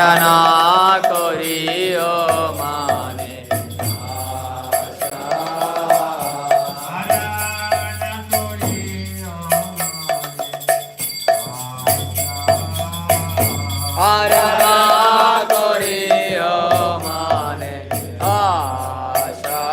আরাধনা করিও মানে আরাধনা করিও মানে আশা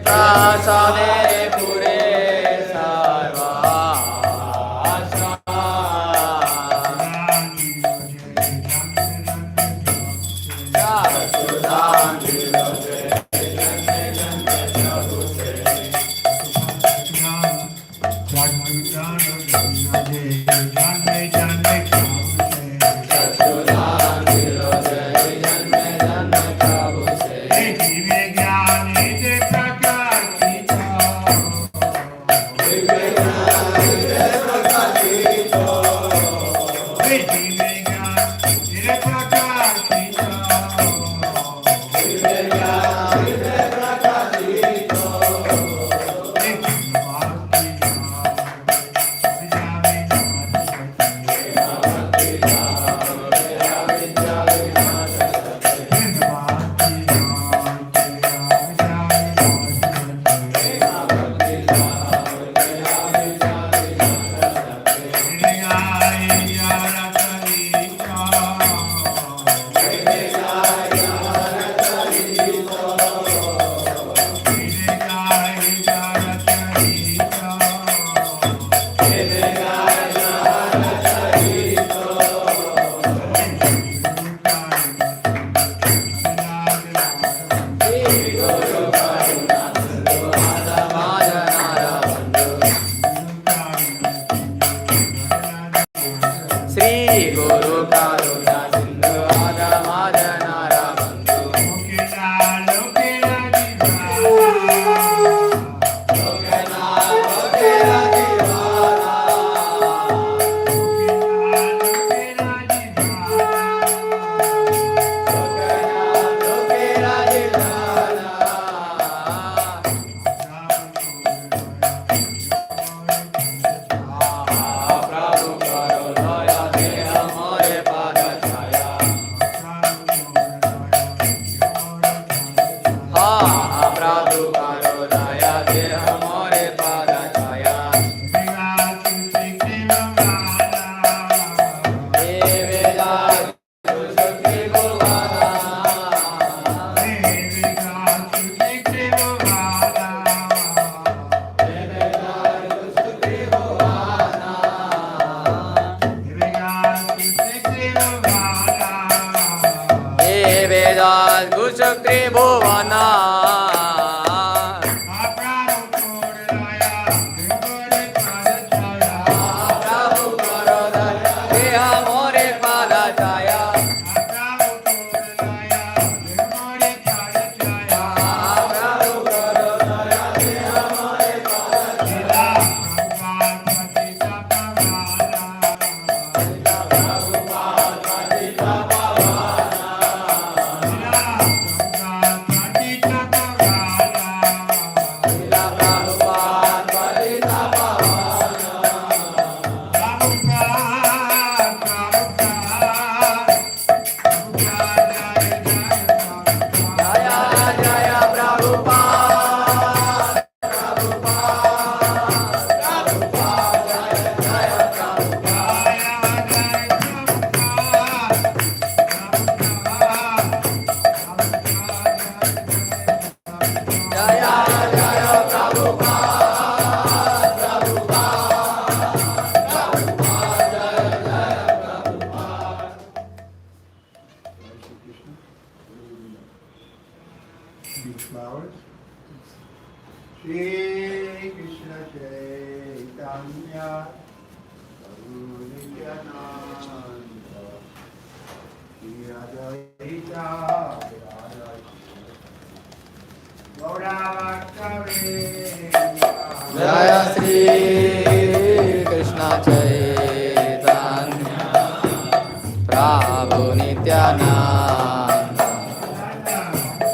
প্রাসাদে পুরে these flowers. Shri Krishna Chaitanya Prabhu Nityananda Shri Advaita Gaura Bhakta-vrinda Jaya Shri Krishna Chaitanya Prabhu Nityananda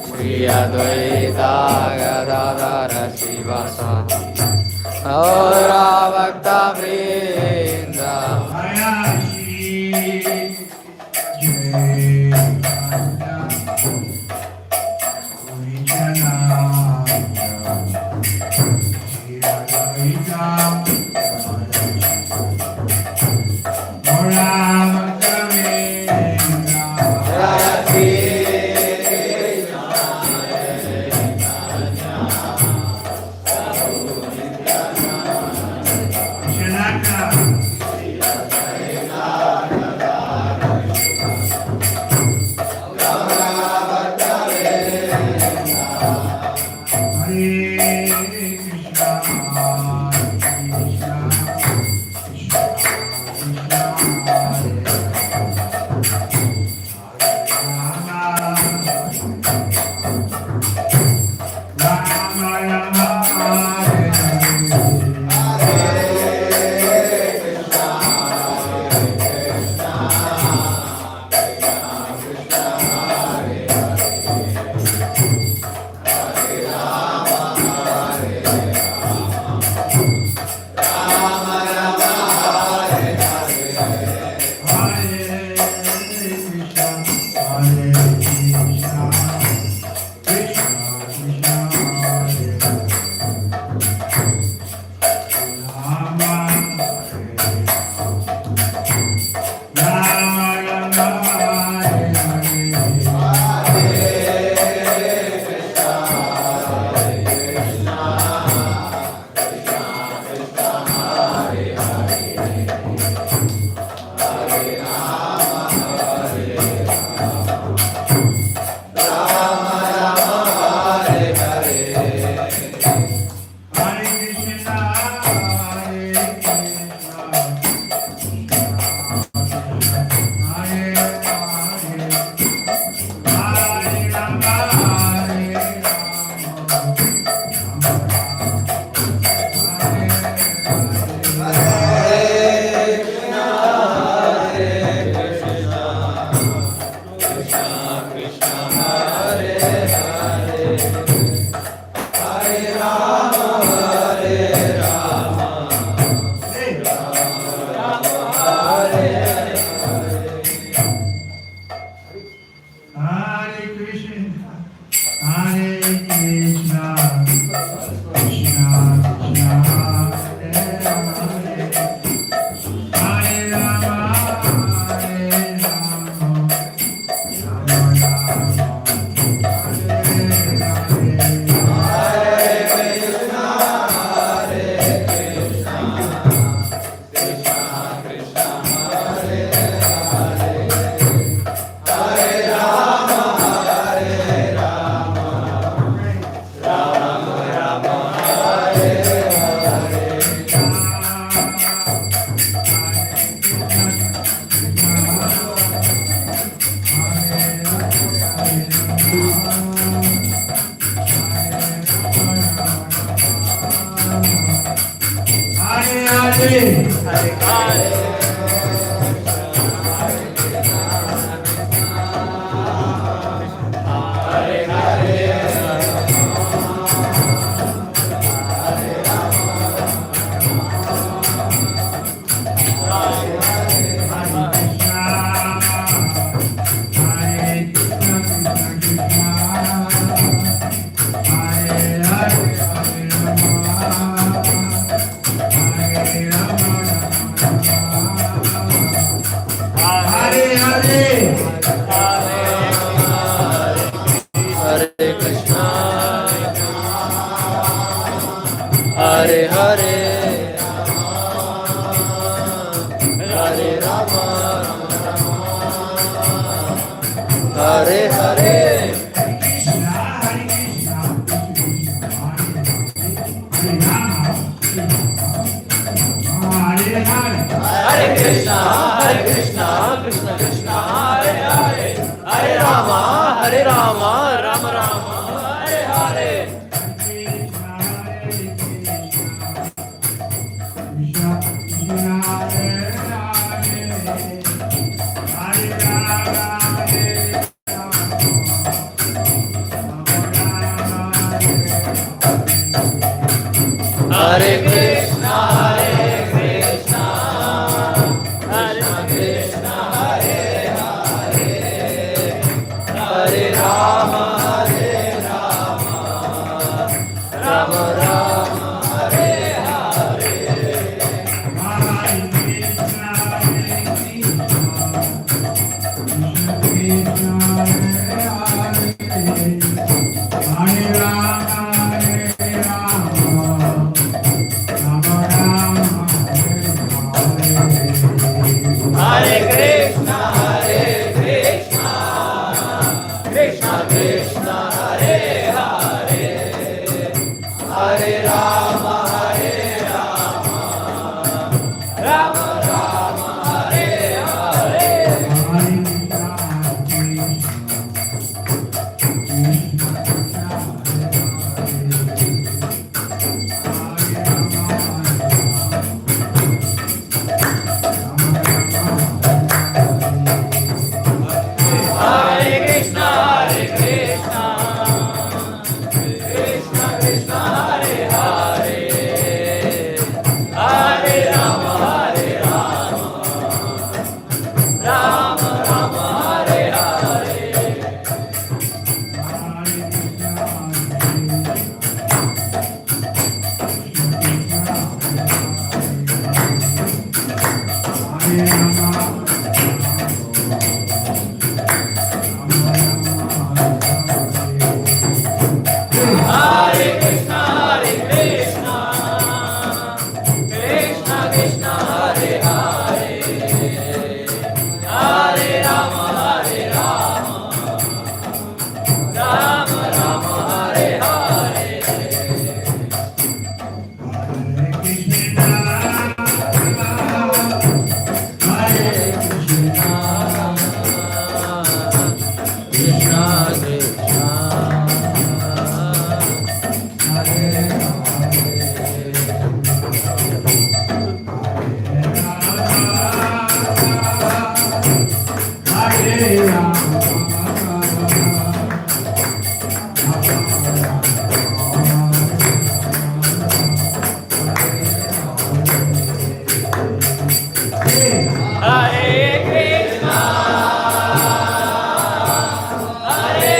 Shri Advaita Gadadara Shivasana Gaura Bhakta-vrinda Jaya Shri Chaitanya Prabhu Nityananda Shri Advaita Gaura Bhakta-vrinda Jaya Shri Hare Hare Hare Rama Hare Hare Hare Rama, Hare Rama, Rama Rama, Hare Hare. Hare Krishna, Hare Krishna, Krishna Krishna, Hare Hare, Hare Rama, Hare Rama, Rama Rama, Hare Hare. Hare Krishna, Hare Krishna, Krishna Krishna, Hare Hare, Hare Rama, Hare Rama, Rama Rama, Hare Hare. Hare Krishna, Hare Krishna, Krishna Krishna, Hare Hare, Hare Rama, Hare Rama, Rama Rama, Hare Hare. Hare Krishna, Hare Krishna, Krishna Krishna, Hare Hare, Hare Rama, Hare Rama, Rama Rama, Hare Hare. Krishna Krishna, Hare Krishna, Hare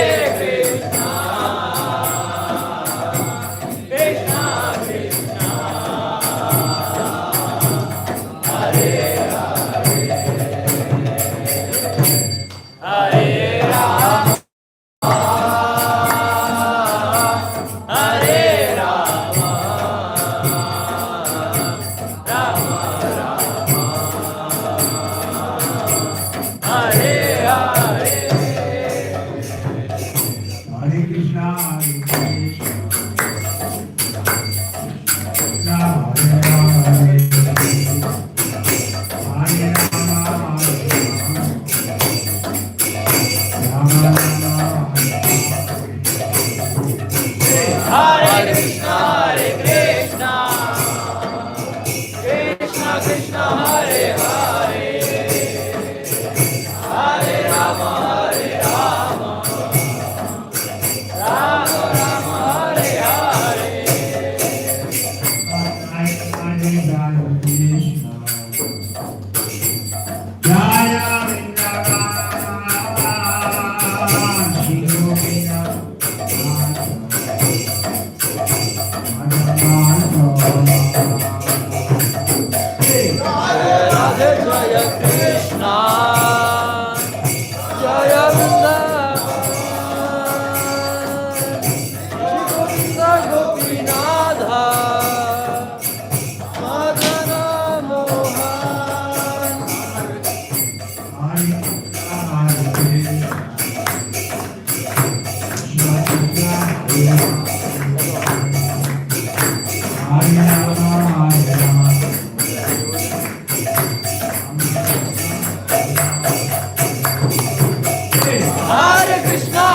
Hare Krishna,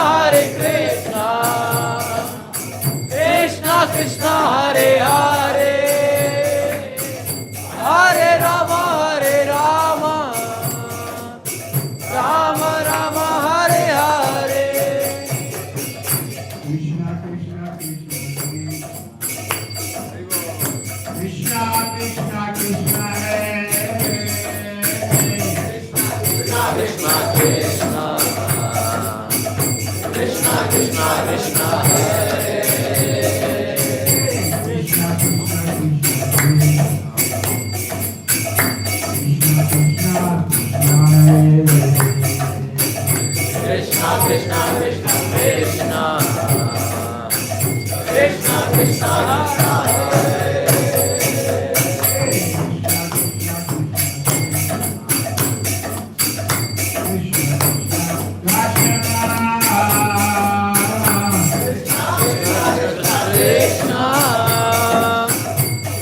Krishna Krishna, Hare Hare, Hare Rama, Rama Rama, Hare Hare. Krishna Krishna Krishna Krishna Krishna Krishna Krishna, Krishna Krishna, Krishna Hare, Krishna Krishna Krishna Krishna Krishna, Krishna Krishna, Krishna Krishna, Krishna Hare.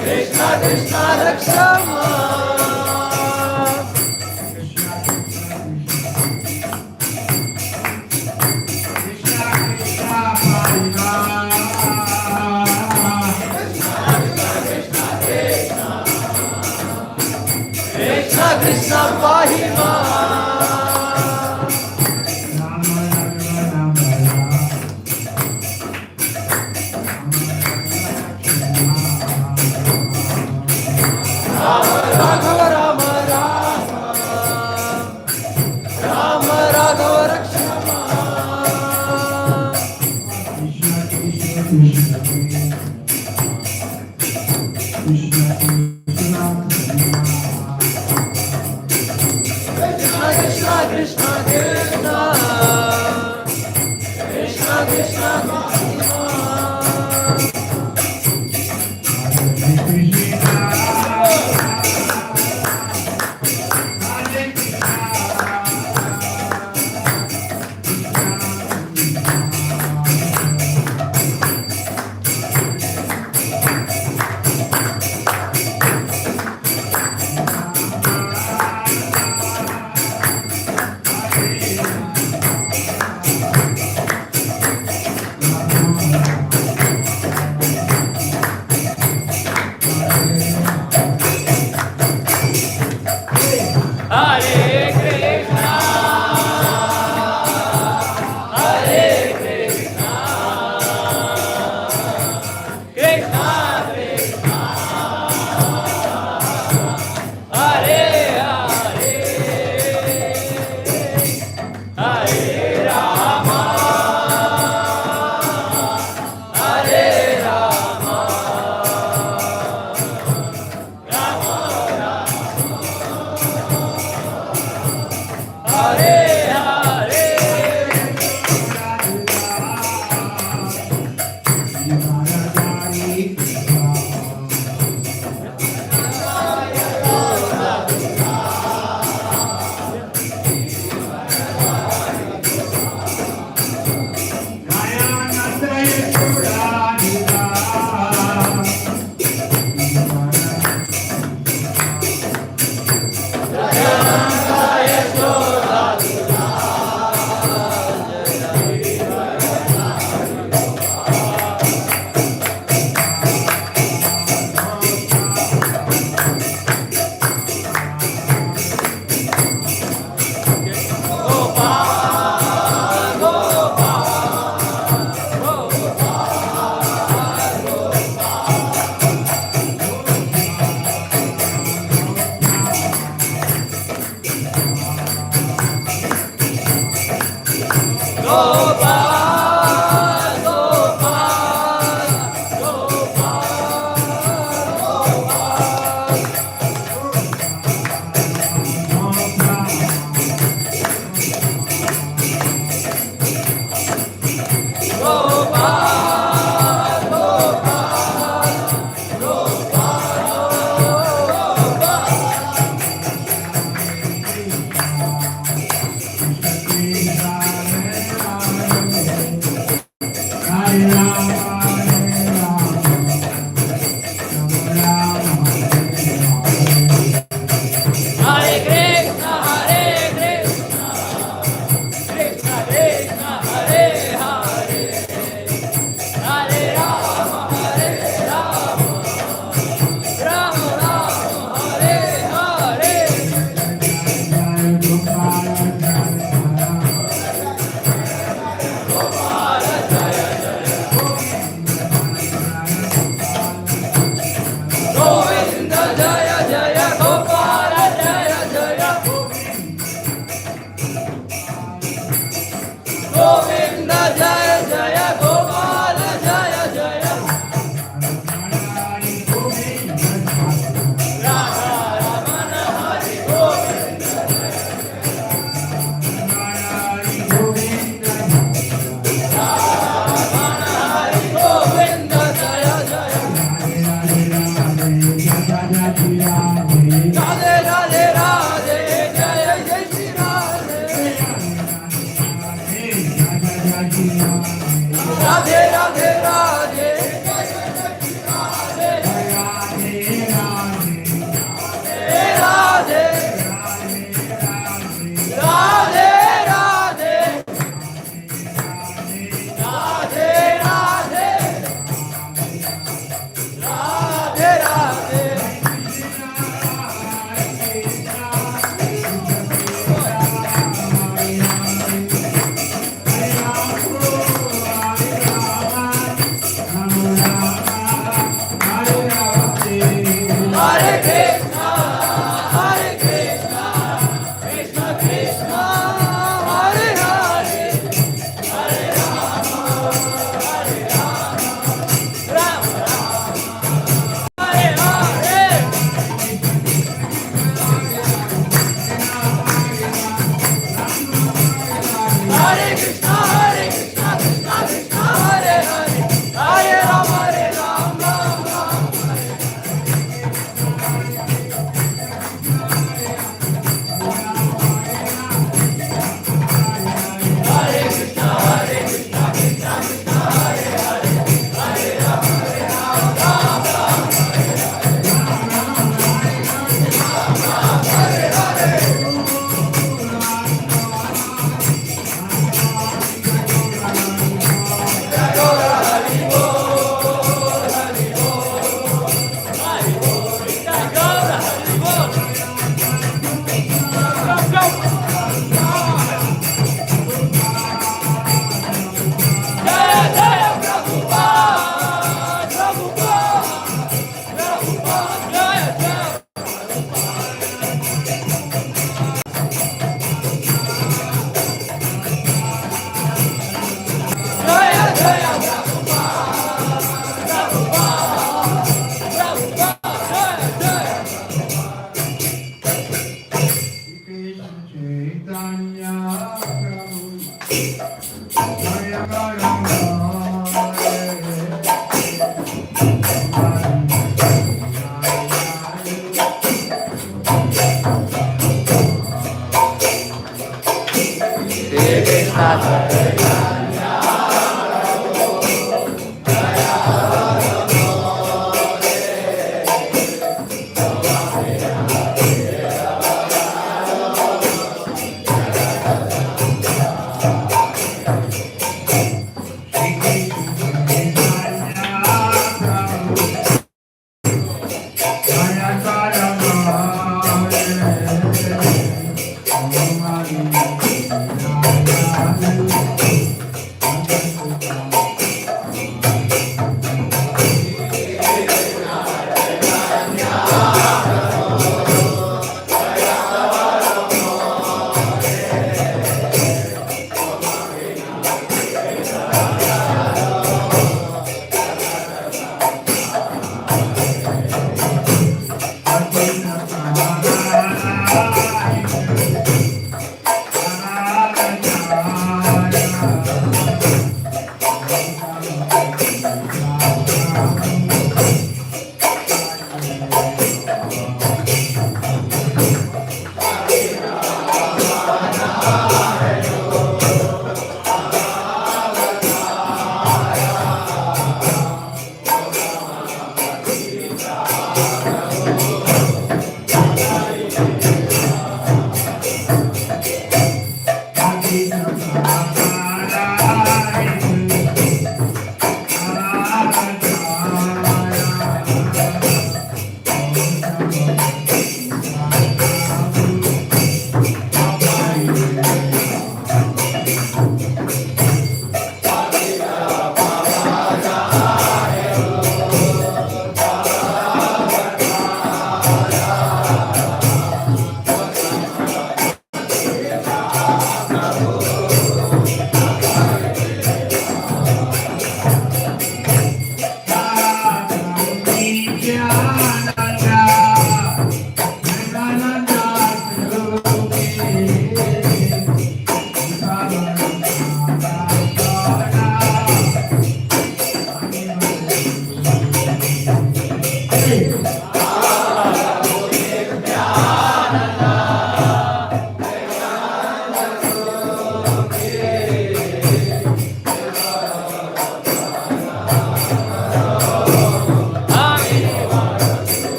Krishna Krishna, Lakshma. Krishna Krishna, Pahima. Rama Raghava, Rama Rama, Rama Raghava Rakshama. Krishna Krishna, Krishna Krishna, Krishna Krishna, Krishna. Hare Krishna, Hare Krishna, Krishna Krishna, Hare Hare, Hare Rama, Hare Rama, Rama Hare Hare. Hare Krishna, Krishna Radhe Radhe Radhe Radhe Radhe Radhe Radhe Radhe Radhe Radhe Hare Krishna, Hare Krishna, Krishna Krishna, Hare Hare, Hare Rama, Hare Rama, Rama Rama, Hare Hare. Hare Krishna, Hare Krishna, Krishna Krishna, Hare Hare, Hare Rama, Rama Rama.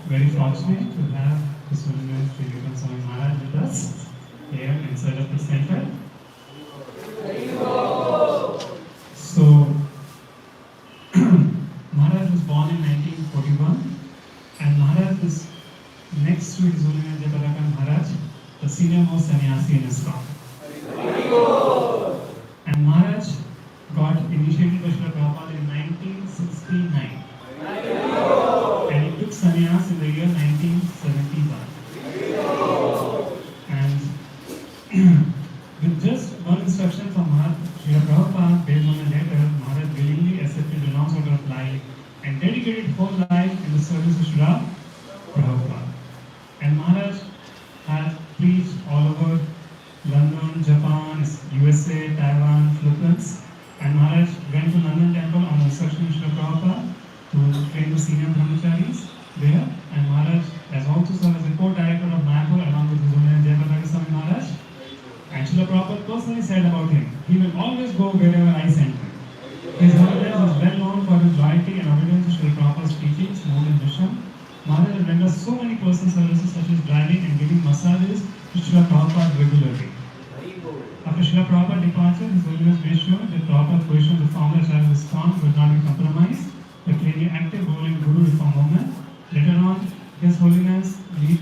Very fortunate to have His Holiness Sri Kirtan Swami Maharaj with us here inside of the center. So, Maharaj was born in 1941, and Maharaj is next to His Holiness Jagadaka Maharaj, the senior most sannyasi in his ISKCON. And Maharaj got initiated by Srila Prabhupada in 1969. And he took sannyas in the year 1971. And with just one instruction from Maharaj, Srila Prabhupada, based on a letter, Maharaj willingly accepted the long order of life and dedicated his whole life in the service of Srila Prabhupada. And Maharaj had preached all over London, Japan, USA, Taiwan, Philippines. And Maharaj went to London Temple on the instruction of Srila Prabhupada to train the senior brahmacharis there. And Maharaj has also served as the co-director of Mayapur along with His Holiness Jagadaka Swami Maharaj. And Srila Prabhupada personally said about him, he will always go wherever I send him. His Holiness was well known for his loyalty and obedience to Srila Prabhupada's teachings, more than Vishnu. Maharaj has rendered so many personal services such as driving and giving massages to Srila Prabhupada regularly. After Srila Prabhupada's departure, His Holiness made sure that Prabhupada's position as the founder child of ISKCON would not be compromised by playing an active role in Guru Reform movement. Later on, His Holiness lead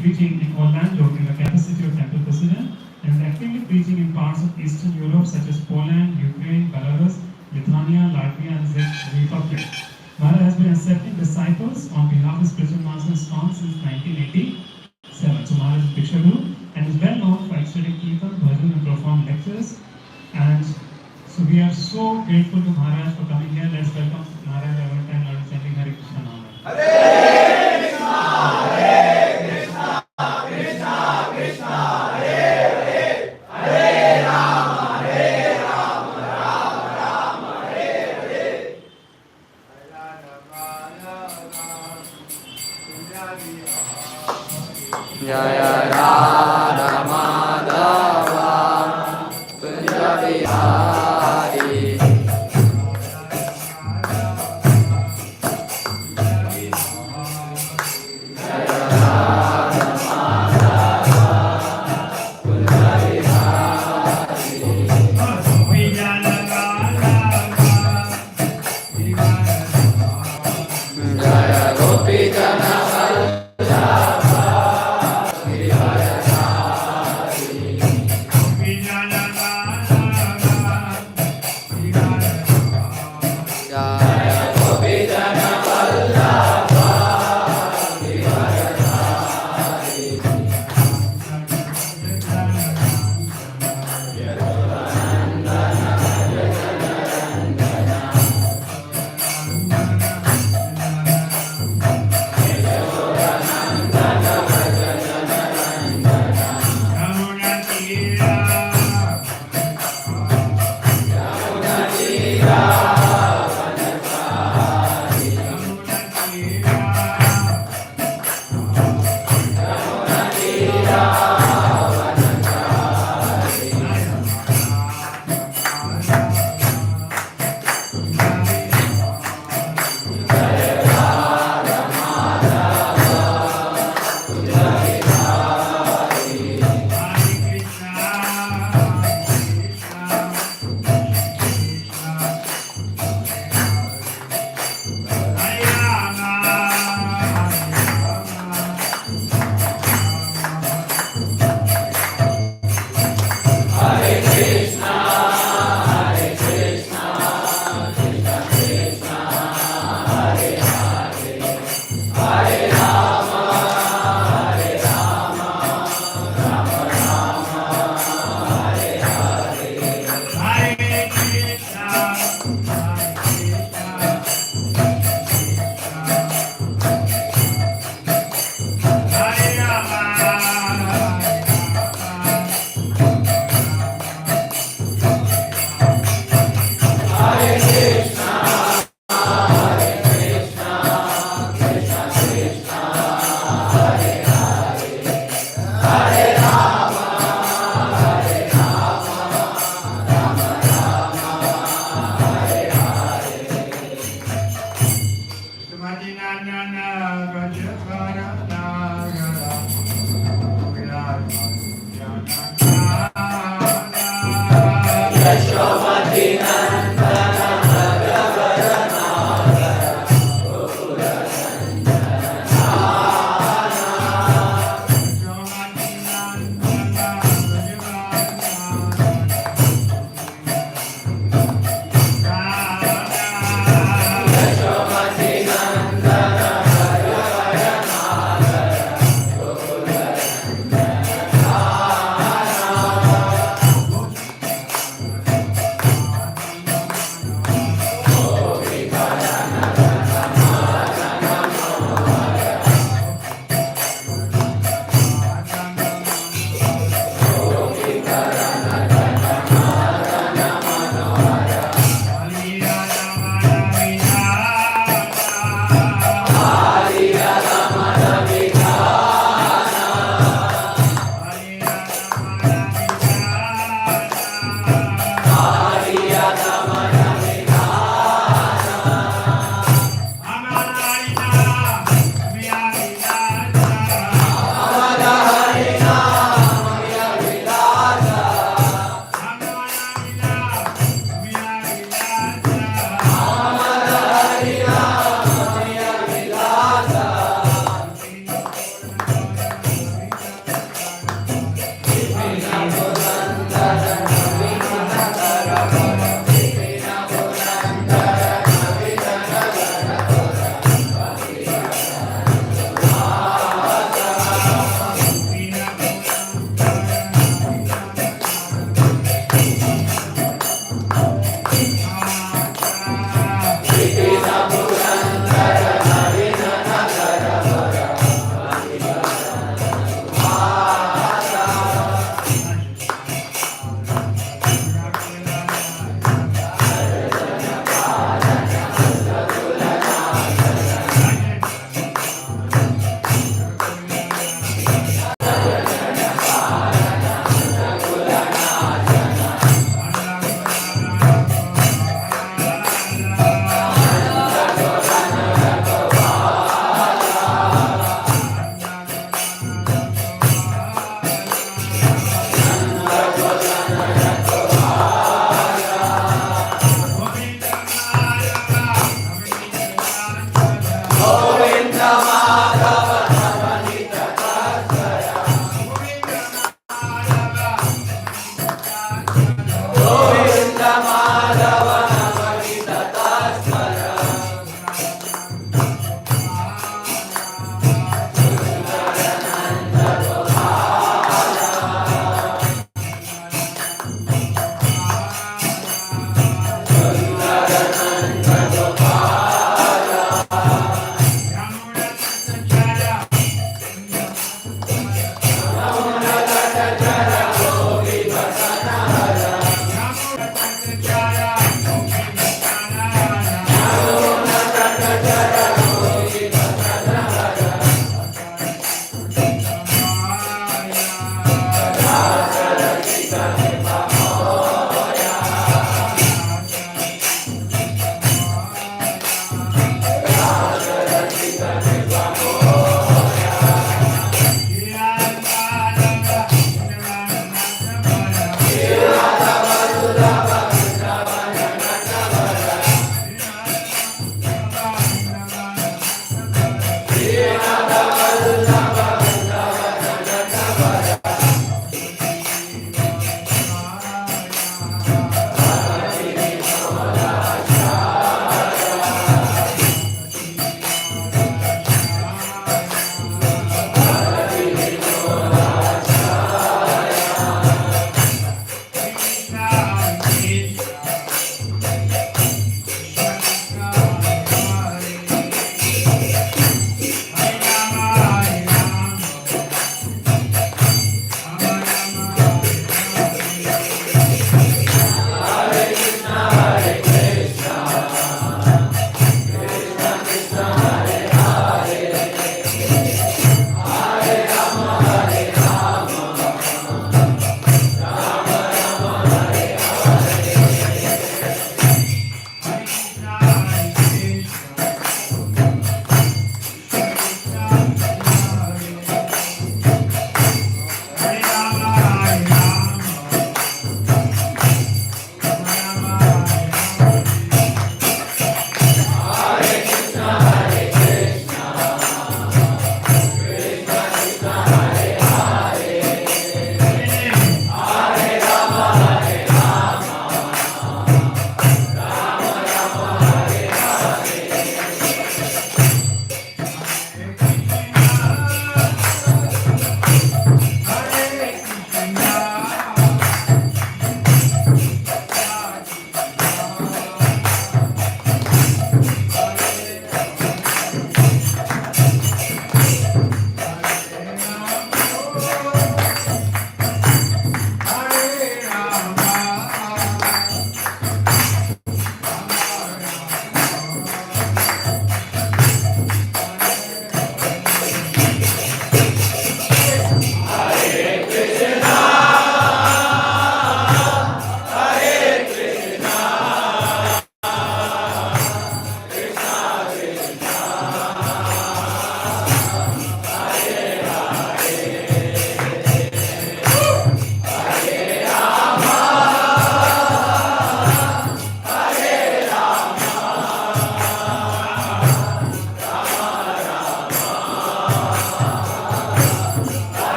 preaching in Orlando in the capacity of temple president, and is actively preaching in parts of Eastern Europe such as Poland, Ukraine, Belarus, Lithuania, Latvia, and Czech Republic. Maharaj has been accepting disciples on behalf of spiritual master ISKCON since 1987. So Maharaj is Diksha Guru and is well known for extending Kirtan, Bhajan, and profound lectures. And so we are so grateful to Maharaj for coming here. Let's welcome Maharaj one time, Lord, chanting Hare Krishna Nama. Jaya Radha Madhava Kunja Bihari. Jaya Gopi Jana Vallabha Girivarajara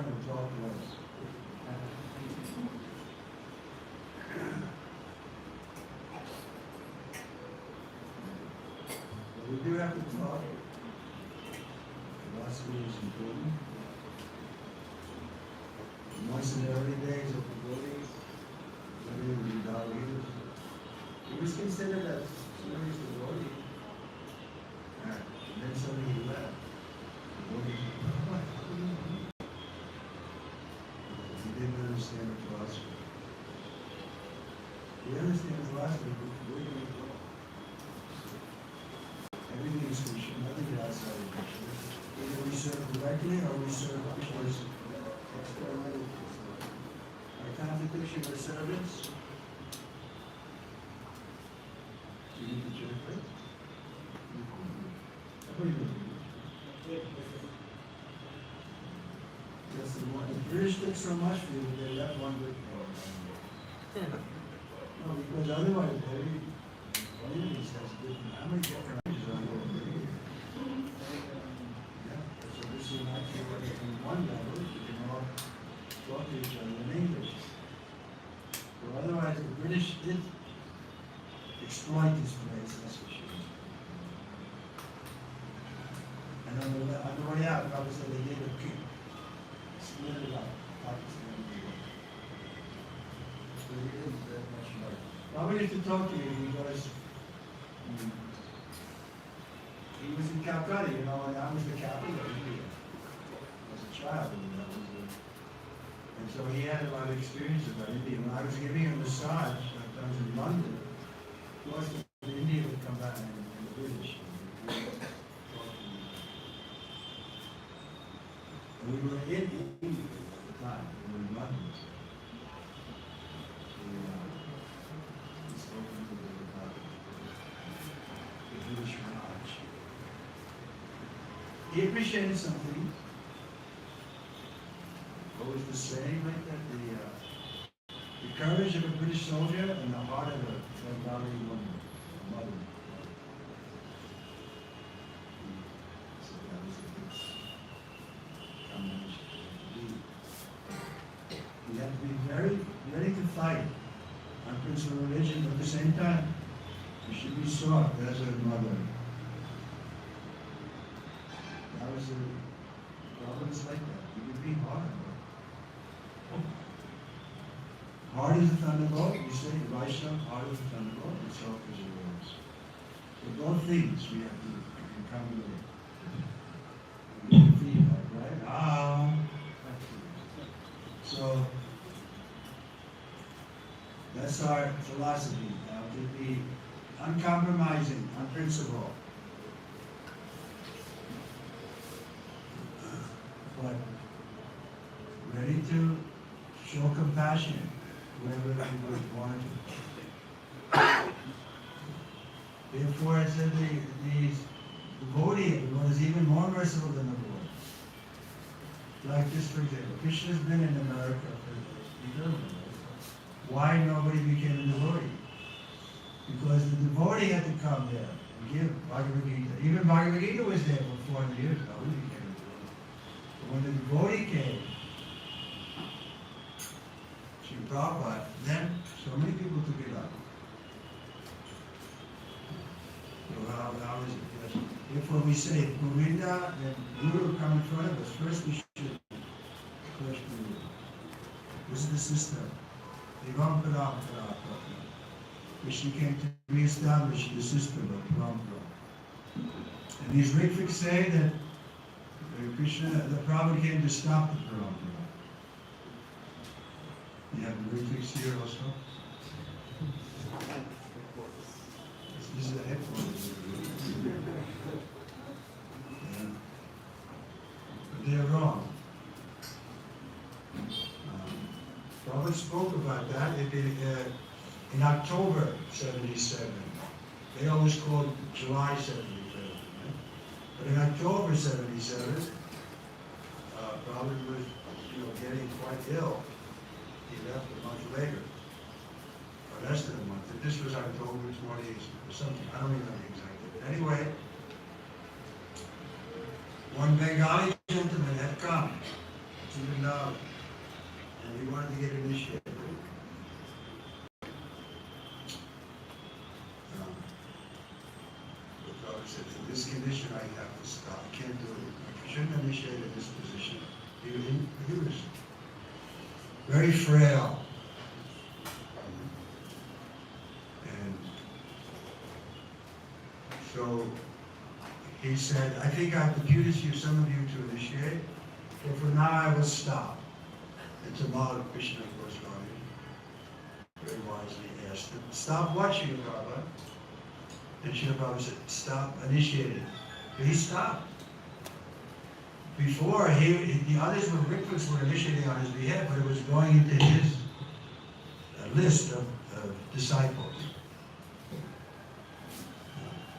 one who talk to us. But we do have to talk. Philosophy is important. Once in the early days of the devotees, many of the devotees, it was considered a serious devotee. And then suddenly he left. He didn't understand the philosophy. He understands philosophy, but where do we go? Everything is Krishna, nothing is outside of Krishna. Either we serve directly or we serve Krishna's externally. Our contradiction of servants. You need to check it. Yes, the British took so much for you, they left one good for. No, because otherwise, every one of these has different, how many different languages are there? Yeah, so this is actually in one language, you can all talk to each other in English. So otherwise, the British did exploit this place, that's for sure. And on the way out, obviously they gave a kick. Split it up. Pakistan. So he didn't that much more. I wanted to talk to you because he was in Calcutta, you know, and that was the capital of India. As a child, and so he had a lot of experience about India. When I was giving him a massage, I was in London, of course, India would come back and the British. And we were in India at the time, we were in London. We spoke a little bit about the British Raj. He appreciated something. What was the saying like that? The courage of a British soldier and the heart of a Bengali woman, a mother. So that was a good combination. We have to be very ready to fight on principle of religion, but at the same time, we should be soft as a mother. That was the problems like that. You could be hard. Hard is a thunderbolt, we say, Vaishnav, hard is a thunderbolt, and soft is a rose. So both things we have to come with. We need to feedback, right? So, that's our philosophy, to be uncompromising, on principle. But ready to show compassion wherever we would want to. Therefore, it said the devotee of the Lord is even more merciful than the Lord. Like this, for example, Krishna's been in America for years. Why nobody became a devotee? Because the devotee had to come there and give Bhagavad Gita. Even Bhagavad Gita was there for 400 years ago. We became a devotee. But when the devotee came, Prabhupada, then so many people took it up. So how is it? Yes. Therefore we say, Govinda and Guru come in front of us. First we should first Guru. This is the system. Devam Param Param. Krishna came to reestablish the system of Param. And these Ritvik say that Krishna, the Prabhupada came to stop the Param. You have the Ritiks here also? This is the headquarters. Yeah. They're wrong. Prabhupada spoke about that in October 77. They always call it July 77. Right? But in October 77, Prabhupada was getting quite ill. He left a month later, or less than a month. And this was October 20th or something. I don't even know exactly. Anyway, one Bengali gentleman had come to the out, and he wanted to get initiated. The Prabhupada said, in this condition I have to stop. I can't do it. I shouldn't initiate in this position. He was very frail. And so he said, I think I have to produce you, some of you, to initiate, but for now I will stop. And tomorrow Krishna Goswami very wisely asked him, stop watching, Prabhupada. And Srila Prabhupada said, stop initiating. But he stopped. Before, the others were initiating on his behalf, but it was going into his list of disciples.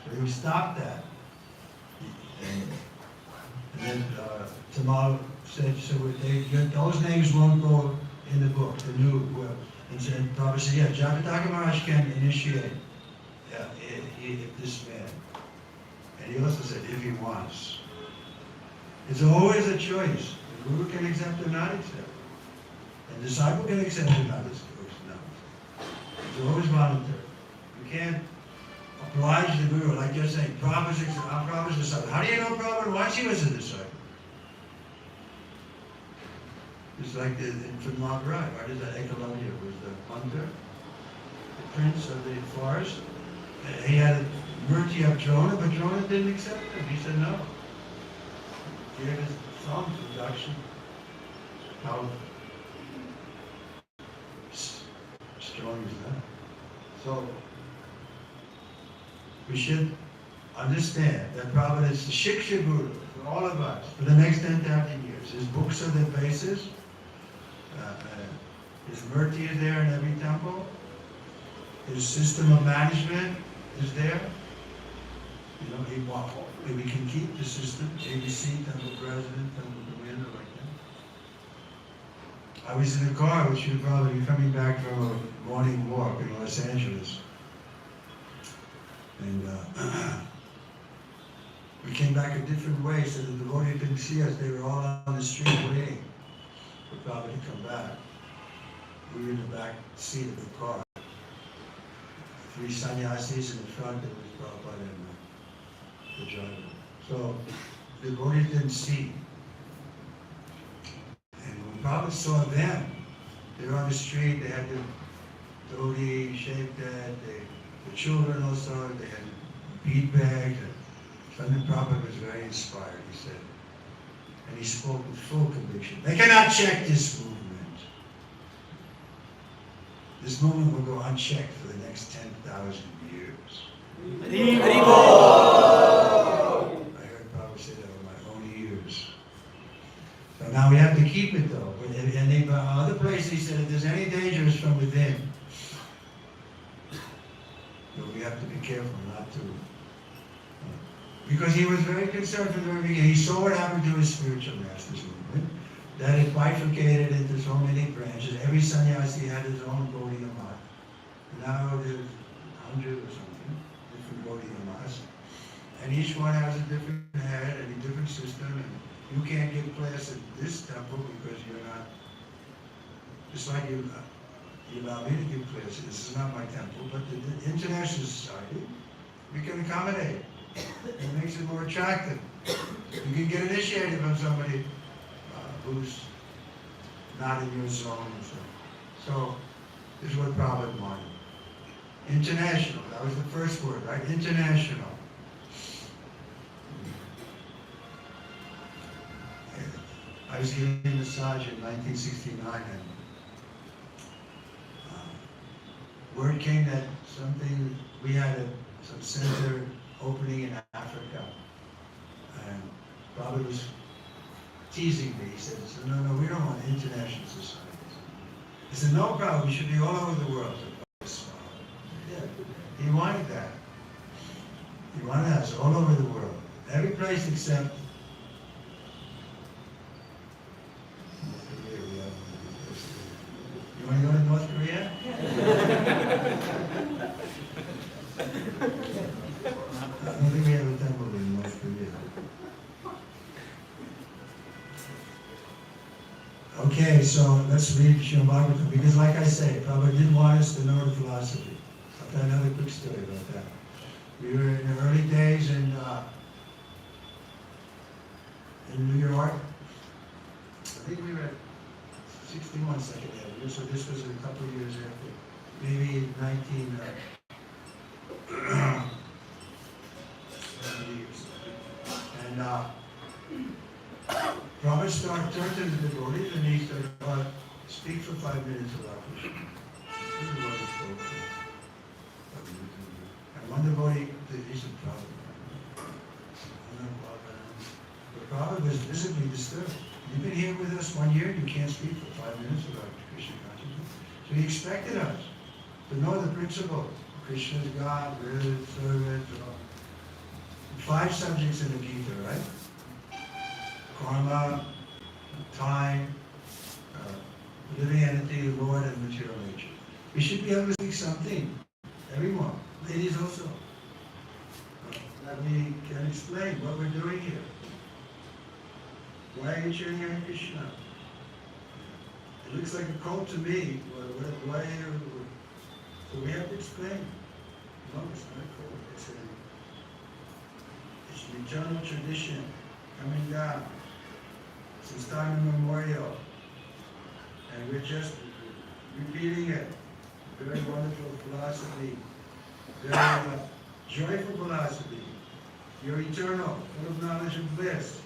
So he stopped that. And then Tamal said, so those names won't go in the book, the new book. And said, Prabhupada said, yeah, Jagataka Maharaj can initiate if this man. And he also said, if he wants. It's always a choice. The Guru can accept or not accept. And the disciple can accept or not accept. It's always voluntary. You can't oblige the Guru, like you're saying, Prabhupada's disciple. How do you know Prabhupada once he was a disciple? It's like from Maharaj, right? Is that Ekalavya was the hunter, the prince of the forest. He had a mercy of Drona, but Drona didn't accept him. He said no. He gave his thumb to Dakshin. How strong is that? So we should understand that Prabhupada is the Shiksha Guru for all of us for the next 10,000 years. His books are the basis. His murti is there in every temple. His system of management is there. You know, we can keep the system, ABC, temple president, temple commander, like that. I was in a car with you probably coming back from a morning walk in Los Angeles. And we came back a different way, so the devotees didn't see us. They were all on the street waiting for Prabhupada to come back. We were in the back seat of the car. 3 sannyasis in the front, there was Prabhupada and the driver. So the devotees didn't see. And when Prabhupada saw them, they were on the street, they had the dhoti, shaved head, the children also, they had bead bags. And Prabhupada was very inspired, he said. And he spoke with full conviction. They cannot check this movement. This movement will go unchecked for the next 10,000 years. I heard Prabhupada say that with my own ears. So now we have to keep it though. And in other places he said, if there's any danger, it's from within. So we have to be careful not to. Because he was very concerned from the very beginning. He saw what happened to his spiritual masters movement, that it bifurcated into so many branches. Every sannyasi had his own Gaudiya Math. Now there's 100 or something, different Gaudiya Maths. And each one has a different head and a different system. And you can't give class at this temple because you're not, just like you allow me to give classes. This is not my temple, but the International Society, we can accommodate. It makes it more attractive. You can get initiated from somebody who's not in your zone. So this is what Prabhupada wanted. International, that was the first word, right? International. I was giving a massage in 1969 and word came that something, we had some center opening in Africa, and Prabhupada was teasing me. He said, no, we don't want international societies. I said, no problem, we should be all over the world. Yeah, he wanted that. He wanted us all over the world. Every place except North Korea. You want to go to North Korea? I don't think we have a temple in North Korea. Okay, so let's read Srimad Bhagavatam, because like I say, Prabhupada didn't want us to know the philosophy. I'll tell another quick story about that. We were in the early days in New York. I think we were at 61 Second Avenue, so this was a couple of years after. Maybe 1970 or something. And Prabhupada turned to the devotees and he said, speak for 5 minutes about Krishna. This is what he spoke for. And one devotee, he said, Prabhupada. But Prabhupada was visibly disturbed. You've been here with us 1 year, you can't speak for 5 minutes about Krishna consciousness. So he expected us to know the principle. Krishna is God, we're the servant. 5 subjects in the Gita, right? Karma, time, living entity, Lord, and material nature. We should be able to speak something. Everyone, ladies also. That we can explain what we're doing here. Why are you chanting Hare Krishna? It looks like a cult to me. Why are you? So we have to explain. No, it's not a cult. It's an eternal tradition coming down since time immemorial. And we're just repeating it. Very wonderful philosophy. Very joyful philosophy. You're eternal, full of knowledge and bliss.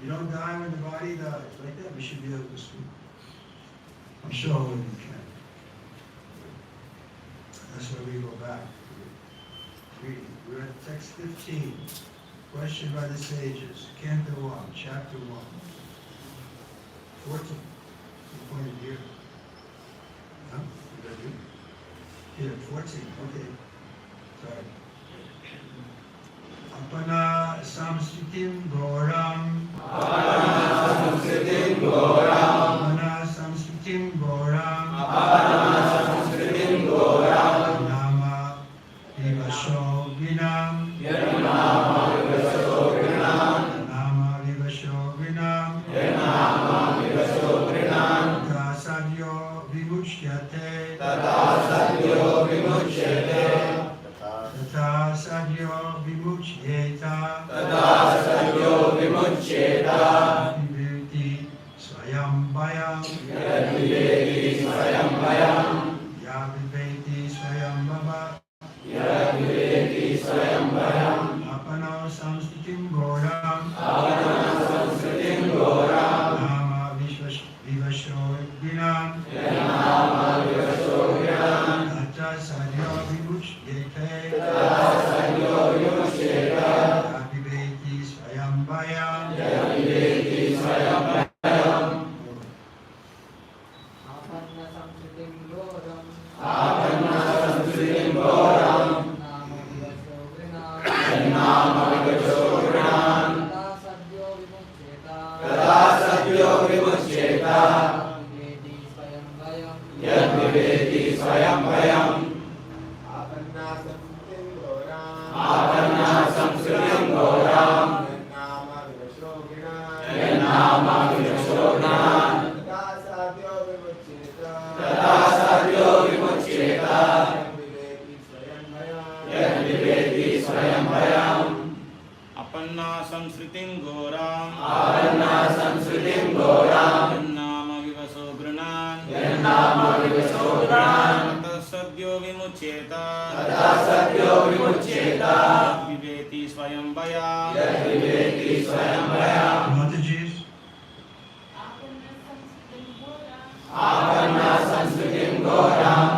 You don't die when the body dies. Like that, we should be able to speak. I'm sure all of you can. That's where we go back. We're at text 15. Question by the sages. Canto 1, chapter 1. 14. You pointed here. No? You got it? Here, 14. Okay. Sorry. Apana samsritim goram. Apana samsritim goram. Apana samsritim goram. Apana samsritim goram. Nama vivasho vinam. Nama vivasho vinam. Nama vivasho vinam. Nama vivasho vinam. Tasadyo vimuchyate. Tata sadyo vimuchyate. Tata sadyo vimuchyeta. Tata sadyo vimuchyeta. Viveti swayambhayam. Yadviveti swayambhayam. Yaviveti swayambhava. Yadviveti swayambhayam. Apano samstitim goram. Apana samsritim goram. Nama vivasho vinam. Nama vivasho vinam. Tata sadyo vimuchyete. Tata sadyo vimuchyeta. Yaviveti swayambhayam. Yadviveti swayambhayam. Apanna samsritim goram. Apana samsritim goram. Nama vivasho vinam. Nama vivasho vinam. Tata sadyo vimuchyeta. Tata sadyo vimuchyeta. Viveti swayambhayam. Yadviveti swayambhayam. Apana samsritim goram. Apana samsritim goram. Nama vivasho vinam. Nama vivasho vinam. Tata sadyo vimuchyeta. Tata sadyo vimuchyeta. Viveti swayambhayam. Yadviveti swayambhayam. अपन्ना संस्कृतिं गोराम् Apana samsritim goram. यन्नाम विवशो गृणान् Nama vivasho vinam. ततः सद्यो विमुच्येत Tata sadyo vimuchyeta. विवेति स्वयंवया Yadviveti swayambhayam. Mataji's. Apana samsritim goram.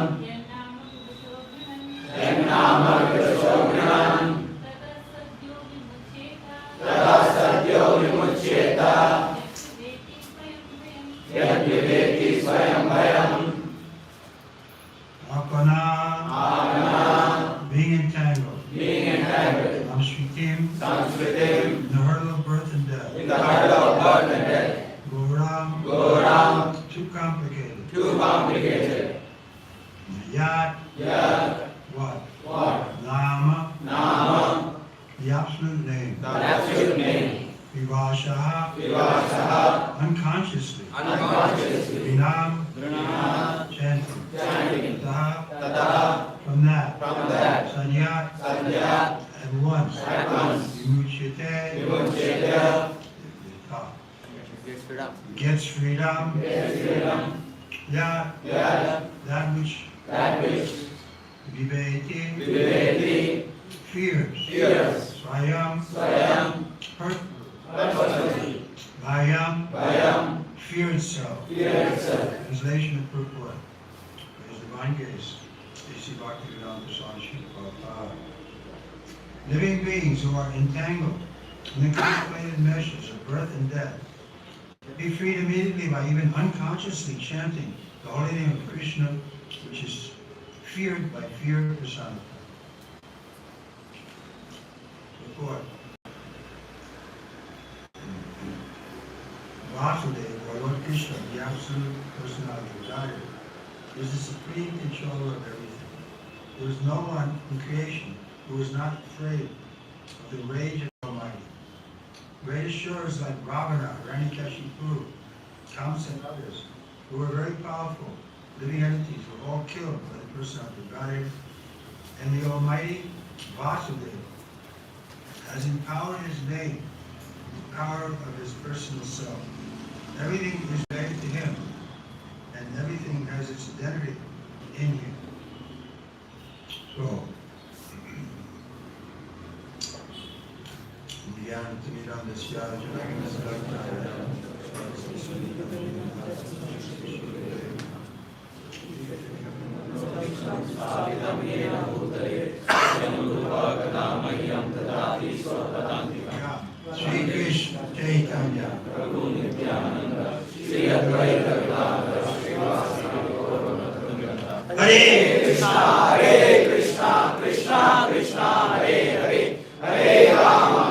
Nama vivasho vinam. Tata sadyo vimuchyeta. Yadviveti swayambhayam. Apana. Apana. Being entangled. Being entangled. Samshritim. Samsritim. In the hurdle of birth and death. In the heart of birth and death. Goram. Goram. Too complicated. Too complicated. Yat. Yad. What? What? Nama. Nama. The absolute name. Absolute name. Vivashaha. Vivashaha. Unconsciously. Unconsciously. Grinam, chanting. Tataha, from that. Sanyat, at once. Vimuchyate, gets freedom. That which viveti, fears. Swayam, purpose. Vayam, feared self. Translation and purport. His divine grace. A.C. Bhaktivedanta Swami Srila Prabhupada. Living beings who are entangled in the complicated meshes of birth and death be freed immediately by even unconsciously chanting the holy name of Krishna, which is feared by fear personified. Report. Vasudeva, or Lord Krishna, the absolute personality of Godhead, is the supreme controller of everything. There is no one in creation who is not afraid of the rage of the Almighty. Great assurers like Ravana, Hiranyakashipu, Kamsa and others, who were very powerful living entities, were all killed by the personality of Godhead. And the Almighty Vasudeva has empowered his name, the power of his personal self. Everything is related to him, and everything has its identity in him. So, Shri Krishna Chaitanya Prabhu Nityananda Shri Advaita Gadadhara Srivasadi Hare Krishna, Krishna Krishna, Hare Hare, Hare Rama,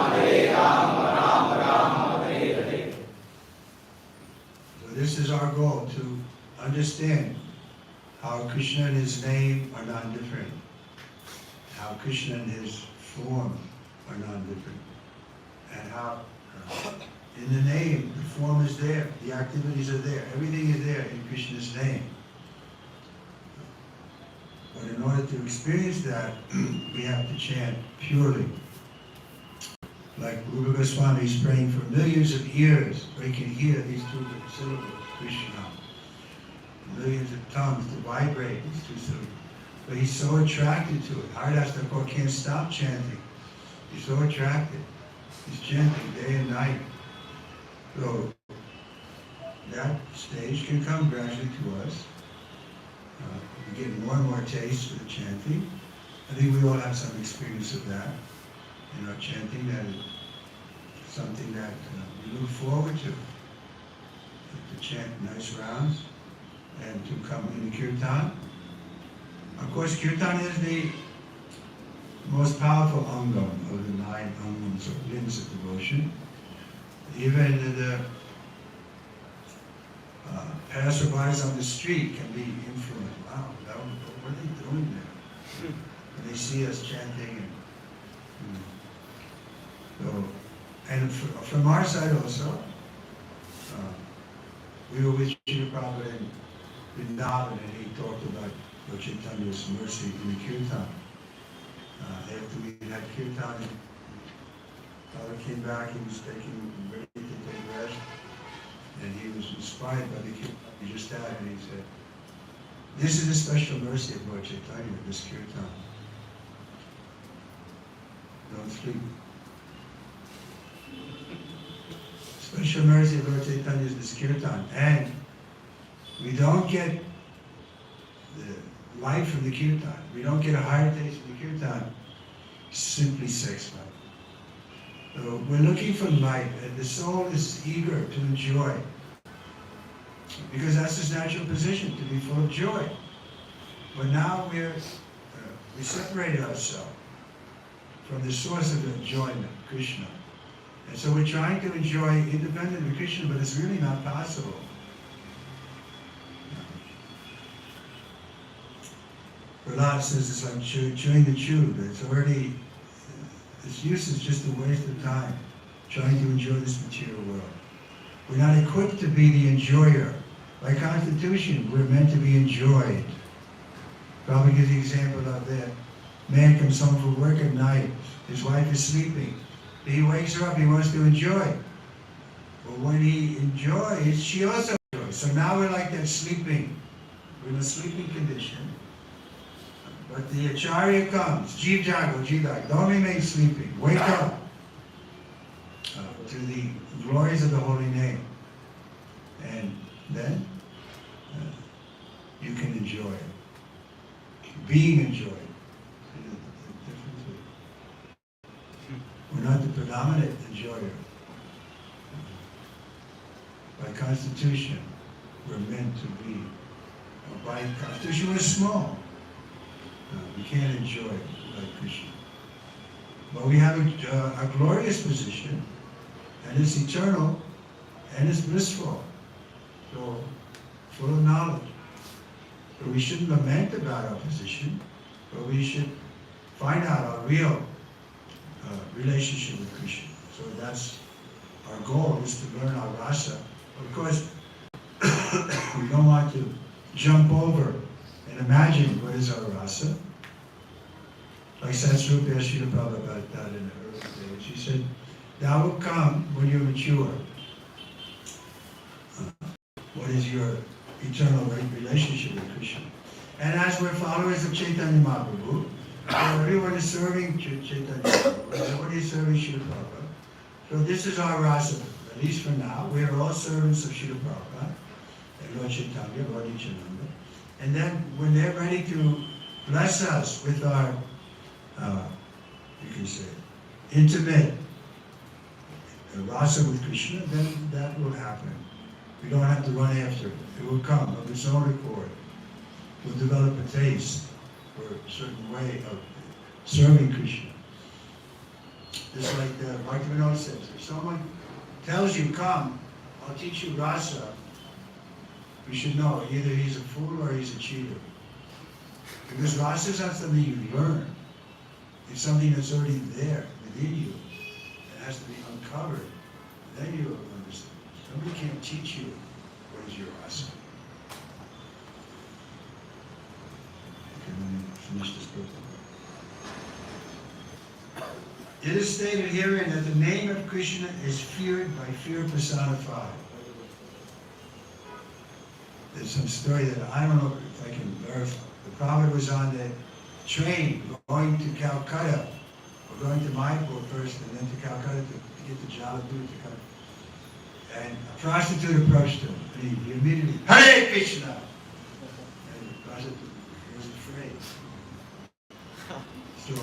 Rama Rama, Hare Hare. So this is our goal, to understand how Krishna and his name are non-different, how Krishna and his form are non-different, and how in the name, the form is there, the activities are there, everything is there in Krishna's name. But in order to experience that, we have to chant purely. Like Rupa Goswami is praying for millions of ears, where he can hear these two syllables, Krishna. Millions of tongues to vibrate these two syllables. But he's so attracted to it. Haridas Thakur can't stop chanting. He's so attracted. He's chanting day and night. So that stage can come gradually to us. We get more and more taste for the chanting. I think we all have some experience of that. You know, chanting, that is something that we look forward to chant nice rounds and to come into Kirtan. Of course, Kirtan is the most powerful angam of the 9 angams or limbs of devotion. Even the passerbys on the street can be influenced. Wow, what are they doing there? When they see us chanting. And from our side also, we were with Srila Prabhupada in Vrindavan, and he talked about Lord Chaitanya's mercy in the Kirtan. After we had Kirtan, Father came back, he was ready to take rest, and he was inspired by the Kirtan he just had, and he said, this is a special mercy of Lord Chaitanya, this Kirtan. Don't sleep. Special mercy of Lord Chaitanya is this Kirtan, and we don't get the light from the Kirtan. We don't get a higher taste from the Kirtan, simply sex life. So we're looking for light, and the soul is eager to enjoy, because that's its natural position, to be full of joy. But now we separated ourselves from the source of enjoyment, Krishna. And so we're trying to enjoy independent of Krishna, but it's really not possible. Prahlad says it's like chewing the tube. It's already, its use is just a waste of time, trying to enjoy this material world. We're not equipped to be the enjoyer By constitution, we're meant to be enjoyed. Probably gives the example of that man comes home from work at night, his wife is sleeping. He wakes her up, he wants to enjoy. But when he enjoys, she also enjoys. So now we're like that sleeping. We're in a sleeping condition. But the Acharya comes, Jeev Jago, Jidak, don't remain sleeping, wake up to the glories of the holy name. And then you can enjoy it. Being enjoyed. We're not the predominant enjoyer. By constitution, we're meant to be. By constitution, we're small. We can't enjoy it like Krishna. But we have a glorious position, and it's eternal, and it's blissful. So, full of knowledge. So we shouldn't lament about our position, but we should find out our real relationship with Krishna. So that's our goal, is to learn our rasa. Of course, we don't want to jump over and imagine what is our rasa. Like Satsrupa Srila Prabhupada about that in the early days. He said, that will come when you're mature. What is your eternal relationship with Krishna? And as we're followers of Chaitanya Mahaprabhu, everyone is serving Chaitanya Mahaprabhu, everybody is serving Srila Prabhupada. So this is our rasa, at least for now. We are all servants of Srila Prabhupada, and Lord Chaitanya, Lord Nityananda. And then when they're ready to bless us with our, you can say, intimate rasa with Krishna, then that will happen. We don't have to run after it. It will come of its own accord. We'll develop a taste for a certain way of serving Krishna. Just like Bhaktivinoda says, if someone tells you, come, I'll teach you rasa, we should know either he's a fool or he's a cheater. Because rasa is not something you learn. It's something that's already there within you. It has to be uncovered. Then you will understand. Somebody can't teach you what is your rasa. Okay, let me finish this book. It is stated herein that the name of Krishna is feared by fear personified. There's some story that I don't know if I can verify. The prophet was on the train going to Calcutta, or going to Mayapur first and then to Calcutta to get the Jaladur to come. And a prostitute approached him, and he immediately, Hare Krishna! And the prostitute was afraid. So,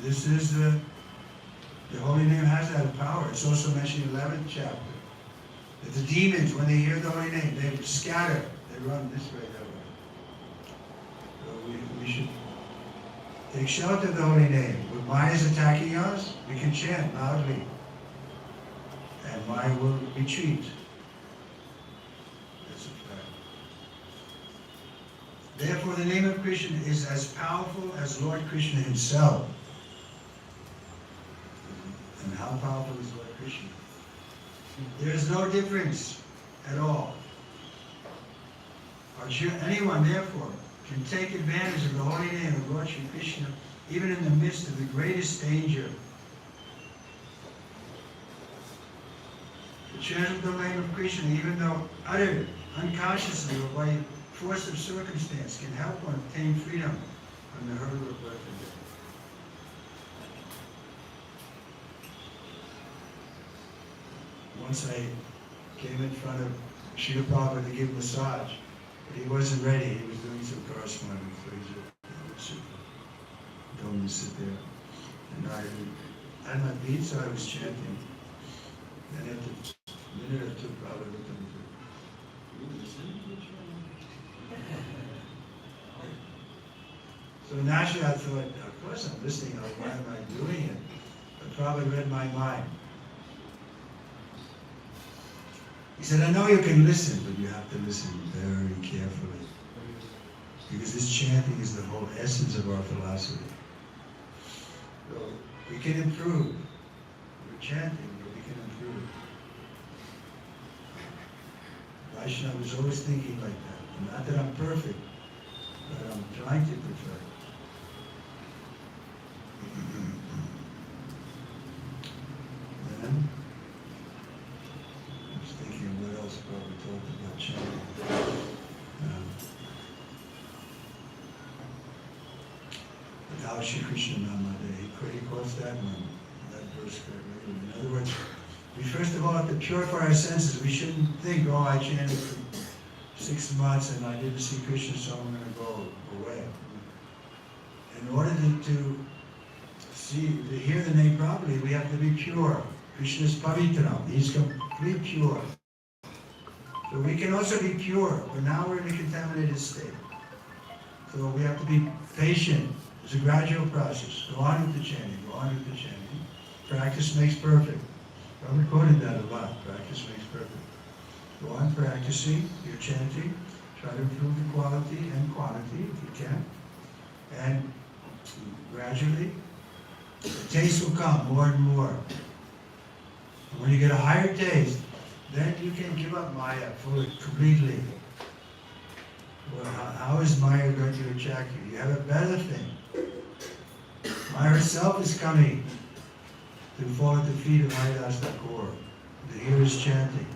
this is the holy name has that power. It's also mentioned in the 11th chapter. That the demons, when they hear the holy name, they scatter. They run this way, that way. So we should take shelter of the holy name. When Maya is attacking us, we can chant loudly. And Maya will retreat. That's a fact. Therefore, the name of Krishna is as powerful as Lord Krishna himself. And how powerful is Lord Krishna? There is no difference at all. Anyone, therefore, can take advantage of the holy name of Lord Shri Krishna, even in the midst of the greatest danger. The chant of the name of Krishna, even though uttered unconsciously or by force of circumstance, can help one obtain freedom from the hurdle of birth and death. Once I came in front of Srila Prabhupada to give massage, but he wasn't ready. He was doing some correspondence, so he told me to sit there. And I had my beat, so I was chanting. And after a minute or two, Prabhupada looked at me and said, "You listening to the chant?" So naturally I thought, of course I'm listening, why am I doing it? But Prabhupada read my mind. He said, I know you can listen, but you have to listen very carefully. Because this chanting is the whole essence of our philosophy. So we can improve. We're chanting, but we can improve. Vaishnava is always thinking like that. Not that I'm perfect, but I'm trying to perfect. Then, I was thinking what else probably talked about chanting. Now Shri Krishna Namade, he quotes that one, that verse correctly. In other words, we first of all have to purify our senses. We shouldn't think, oh, I chanted for 6 months and I didn't see Krishna, so I'm going to go away. In order to hear the name properly, we have to be pure. Krishna is pavitra. He's completely pure. So we can also be pure, but now we're in a contaminated state. So we have to be patient. It's a gradual process. Go on with the chanting. Go on with the chanting. Practice makes perfect. I've quoted that a lot. Practice makes perfect. Go on practicing your chanting. Try to improve the quality and quantity if you can. And gradually, the taste will come more and more. And when you get a higher taste, then you can give up Maya fully, completely. Well, how is Maya going to attract you? You have a better thing. Maya herself is coming to fall at the feet of Haridas Thakur, to hear his chanting,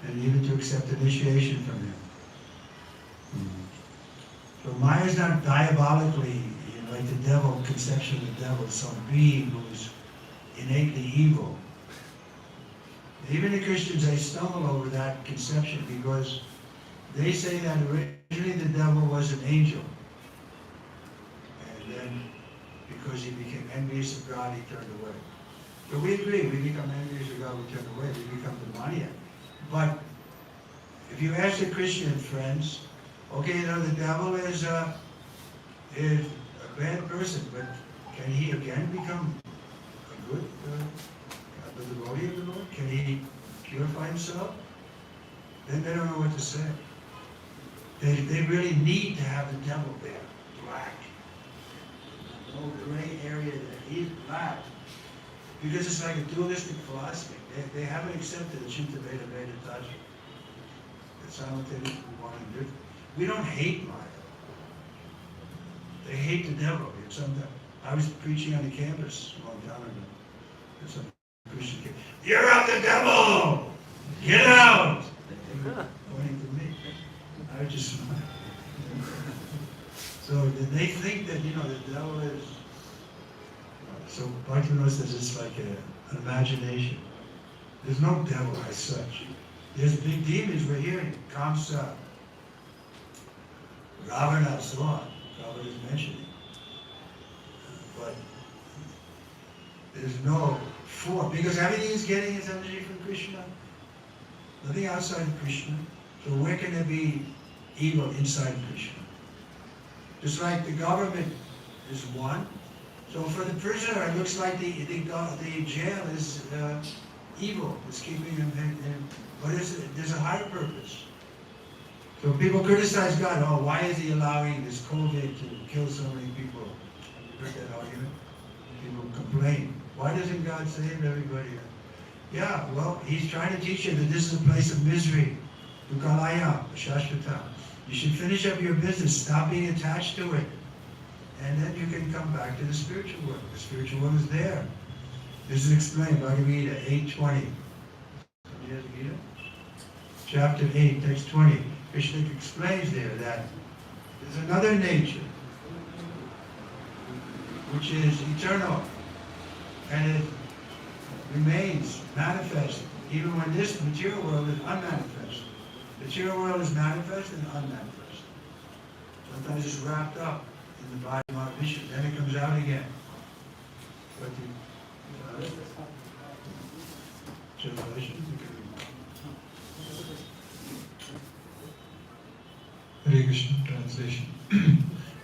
and even to accept initiation from him. So Maya is not diabolically, like the devil, conception of the devil, some being who is innately evil. Even the Christians, they stumble over that conception because they say that originally the devil was an angel. And then, because he became envious of God, he turned away. So we agree, we become envious of God, we turn away, we become demoniac. But if you ask the Christian friends, okay, the devil is a bad person, but can he again become a good devotee of the Lord? Can he purify himself? Then they don't know what to say. They really need to have the devil there, black. No gray area there. He's black. Because it's like a dualistic philosophy. They haven't accepted the Chitta Veda Veda Tattva. That's not what they want to do. We don't hate Maya. They hate the devil. I was preaching on the campus a long time ago. There's some Christian kid. You're out the devil! Get out! Pointing to me. I was just smiling. So they think that, the devil is... So Bhaktivinoda says it's like an imagination. There's no devil as such. There's big demons we're hearing. Kamsa, Ravana, so on. Prabhupada is mentioning. But there's no form. Because everything is getting its energy from Krishna. Nothing outside of Krishna. So where can there be evil inside Krishna? Just like the government is one. So for the prisoner, it looks like the jail is evil. It's keeping him in. But there's a higher purpose. So people criticize God. Oh, why is he allowing this COVID to kill so many people? You heard that argument? People complain. Why doesn't God save everybody? Yeah, well, he's trying to teach you that this is a place of misery. Dukalaya, Shashvata. You should finish up your business. Stop being attached to it. And then you can come back to the spiritual world. The spiritual world is there. This is explained by Gita 8:20. Gita? Chapter 8, text 20. Krishna explains there that there's another nature which is eternal and it remains manifest even when this material world is unmanifest. The material world is manifest and unmanifest. Sometimes it's wrapped up in the body of Vishnu, then it comes out again. But Hare Krishna translation.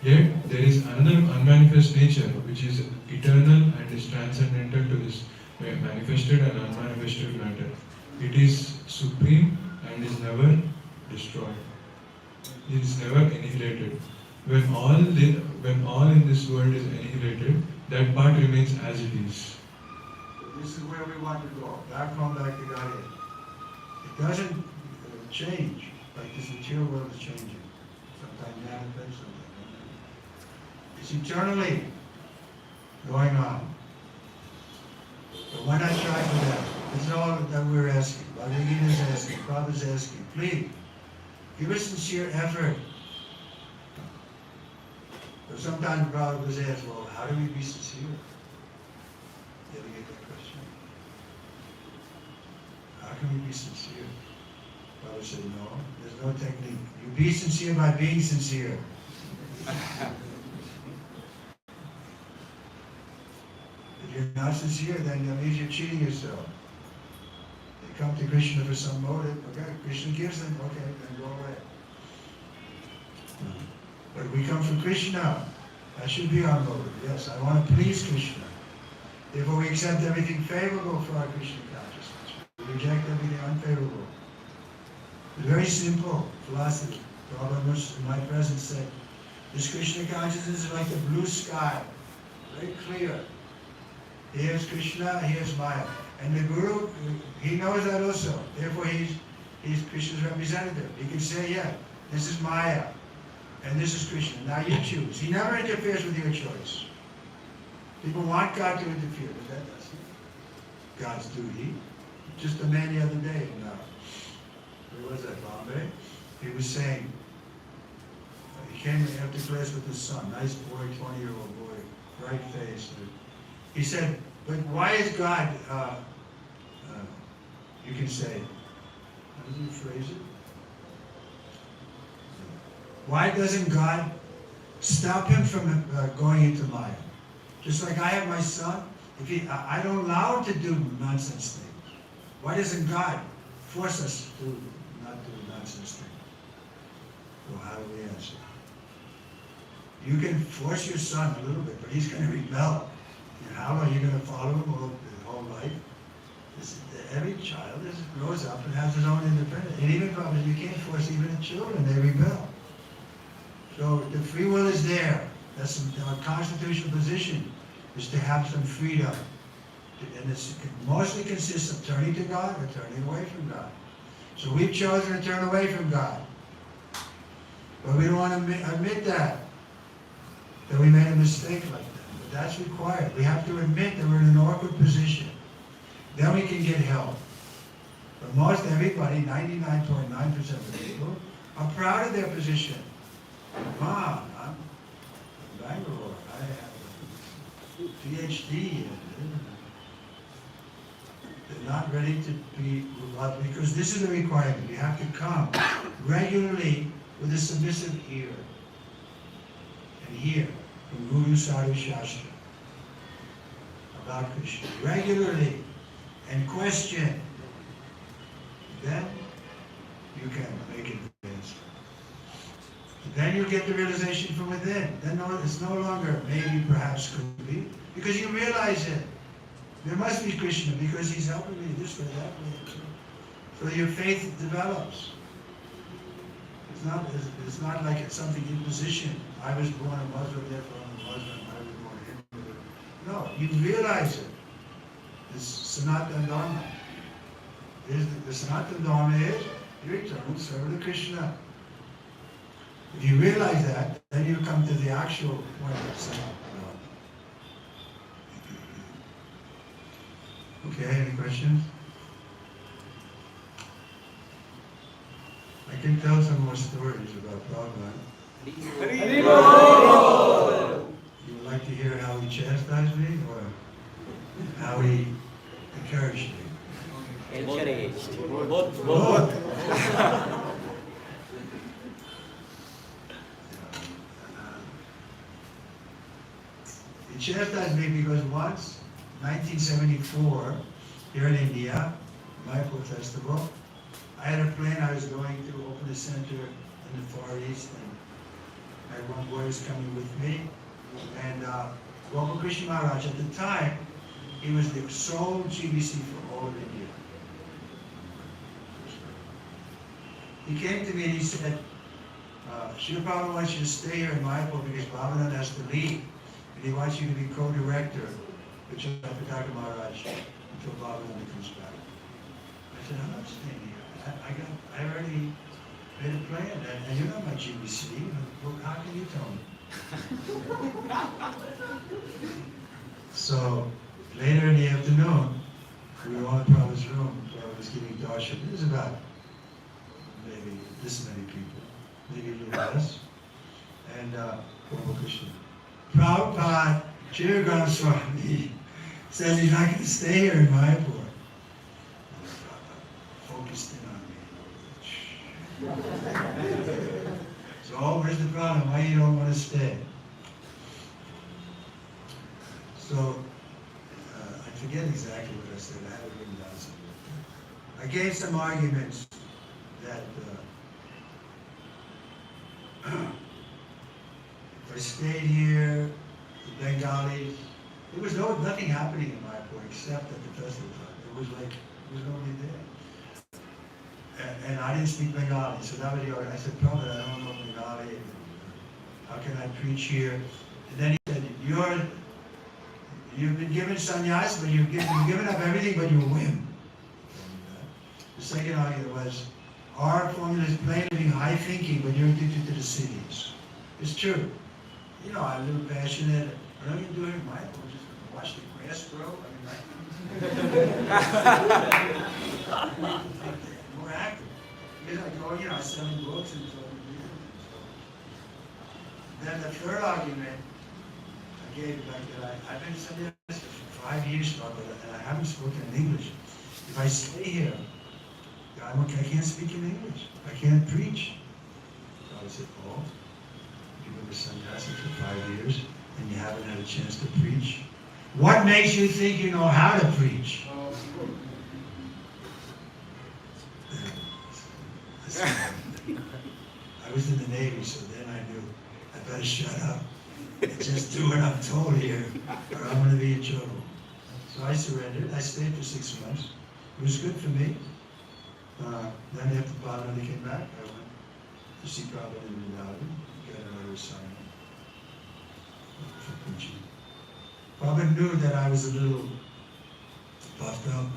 Yet there is another unmanifest nature which is eternal and is transcendental to this manifested and unmanifested matter. It is supreme and is never destroyed. It is never annihilated. When all in this world is annihilated, that part remains as it is. This is where we want to go. Back to Godhead. It doesn't change. Like this material world is changing. Sometimes manifest, sometimes not. It's eternally going on. But why not try for that? This is all that we're asking. Bhagavad Gita is asking, Prabhupada is asking. Please, give a sincere effort. But sometimes Prabhupada was asked, well, how do we be sincere? You ever get that question? How can we be sincere? Prabhupada said, no, there's no technique. You be sincere by being sincere. If you're not sincere, then that means you're cheating yourself. They come to Krishna for some motive, okay, Krishna gives them, okay, then go away. But we come for Krishna. That should be our motive. Yes, I want to please Krishna. Therefore we accept everything favorable for our Krishna consciousness. We reject everything unfavorable. It's very simple philosophy. Prabhupada in my presence said, this Krishna consciousness is like the blue sky, very clear. Here's Krishna, here's Maya. And the Guru, he knows that also. Therefore he's Krishna's representative. He can say, yeah, this is Maya, and this is Krishna. Now you choose. He never interferes with your choice. People want God to interfere, but that doesn't God's duty. Just a man the other day in, where was that, Bombay? He was saying, he came after class with his son, nice boy, 20-year-old boy, bright face. He said, but why is God, you can say, how does he phrase it? Why doesn't God stop him from going into Maya? Just like I have my son, if I don't allow him to do nonsense things. Why doesn't God force us to not do nonsense things? Well, how do we answer? You can force your son a little bit, but he's going to rebel. And how are you going to follow him his whole life? Every child grows up and has his own independence. And even probably you can't force even the children, they rebel. So the free will is there. That's our constitutional position, is to have some freedom. And it mostly consists of turning to God or turning away from God. So we've chosen to turn away from God. But we don't want to admit that we made a mistake like that. But that's required. We have to admit that we're in an awkward position. Then we can get help. But most everybody, 99.9% of the people, are proud of their position. Mom, I'm from Bangalore. I have a PhD. They're not ready to be loved because this is the requirement. You have to come regularly with a submissive ear and hear from Guru Sadhu Shastra about Krishna regularly and question. Then you can make advance. Then you get the realization from within. Then it's no longer maybe, perhaps, could be, because you realize it. There must be Krishna because he's helping me this way, that way. So your faith develops. It's not like it's something imposition. I was born a Muslim, therefore I'm a Muslim. I was born a Hindu. No, you realize it. This Sanatana Dharma. The Sanatana Dharma is your eternal servant of Krishna. If you realize that, then you come to the actual point of Sanatana Dharma. Okay, any questions? I can tell some more stories about Prabhupada. You would like to hear how he chastised me or how he encouraged me? Both. He chastised me because once, 1974, here in India, Mayapur Festival, I had a plan. I was going to open a center in the Far East, and I had one boy was coming with me. And Gopal Krishna Maharaj, at the time, he was the sole GBC for all of India. He came to me and he said, Srila Prabhupada wants you to stay here in Mayapur because Bhavananda has to leave. And he wants you to be co-director with Chhatrapati Maharaj until Bhavananda comes back. I said, I'm not staying here. I made a plan, and you're not my GBC. Well, how can you tell me? So later in the afternoon, we were all in Prabhupada's room. Prabhupada was giving darshan. It was about maybe this many people, maybe a little less. And Prabhupada Krishna. Prabhupada, Chiragam Swami says he's not going to stay here in Mayapur. And Prabhupada focused in on me. So, where's the problem? Why you don't want to stay? So, I forget exactly what I said. I have it written down somewhere. I gave some arguments that if I stayed here, the Bengalis, there was nothing happening in Mayapur except at the festival time. It was like, there was nobody there. And I didn't speak Bengali, so that was the argument. I said, Prabhupada, I don't know Bengali. How can I preach here? And then he said, you've been given sannyas, but you've given up everything but your whim. The second argument was, our formula is plain living, high thinking, but you're addicted to the cities. It's true. You know, I'm a little passionate. What am I going to do here in Mayapur? Just watch the grass grow? I mean, more active. Because I go, you know, selling books and so on. Then the third argument I gave back that I've been studying this for 5 years now, and I haven't spoken in English. If I stay here, I can't speak in English. I can't preach. So I said, oh, you've been a sannyasi for 5 years and you haven't had a chance to preach? What makes you think you know how to preach? I was in the Navy, so then I knew I better shut up and just do what I'm told here, or I'm going to be in trouble. So I surrendered. I stayed for 6 months. It was good for me. Then after Prabhupada came back, I went to see Prabhupada in Vrindavan, got another assignment for preaching. Prabhupada knew that I was a little puffed up.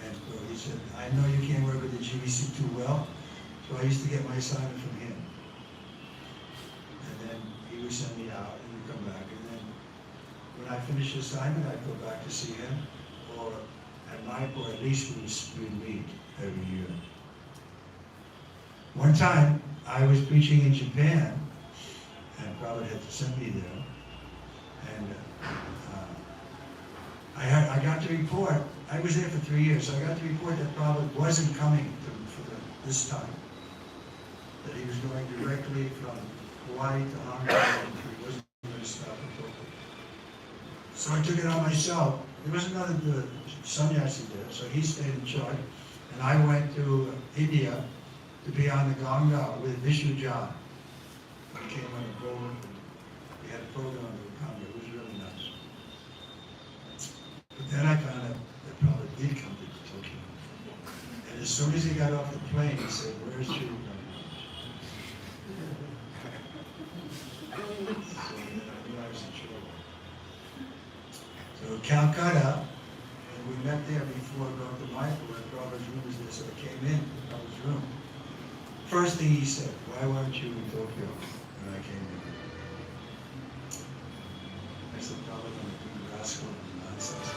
And so he said, I know you can't work with the GBC too well, so I used to get my assignment from him. And then he would send me out and we'd come back. And then when I finished the assignment, I'd go back to see him, or at Mayapur, at least we'd meet every year. One time, I was preaching in Japan, and Prabhupada had sent me there. And I got the report. I was there for 3 years, so I got the report that Prabhupada wasn't coming this time. That he was going directly from Hawaii to Hong Kong, and he wasn't going to stop at Tokyo. So I took it on myself. There was another sannyasi there, so he stayed in charge. And I went to India to be on the Ganga with Vishnu John. I came on a boat, and we had a program on the Ganga. It was really nice. But then I found out that Prabhupada did come to Tokyo. And as soon as he got off the plane, he said, where's Chiragam? So I knew I was in trouble. So Calcutta, and we met there before going to Mayapur, and Prabhupada's room was there, so I came in to Prabhupada's room. First thing he said, why weren't you in Tokyo when I came in? I said, Prabhupada, I'm doing rascal and nonsense.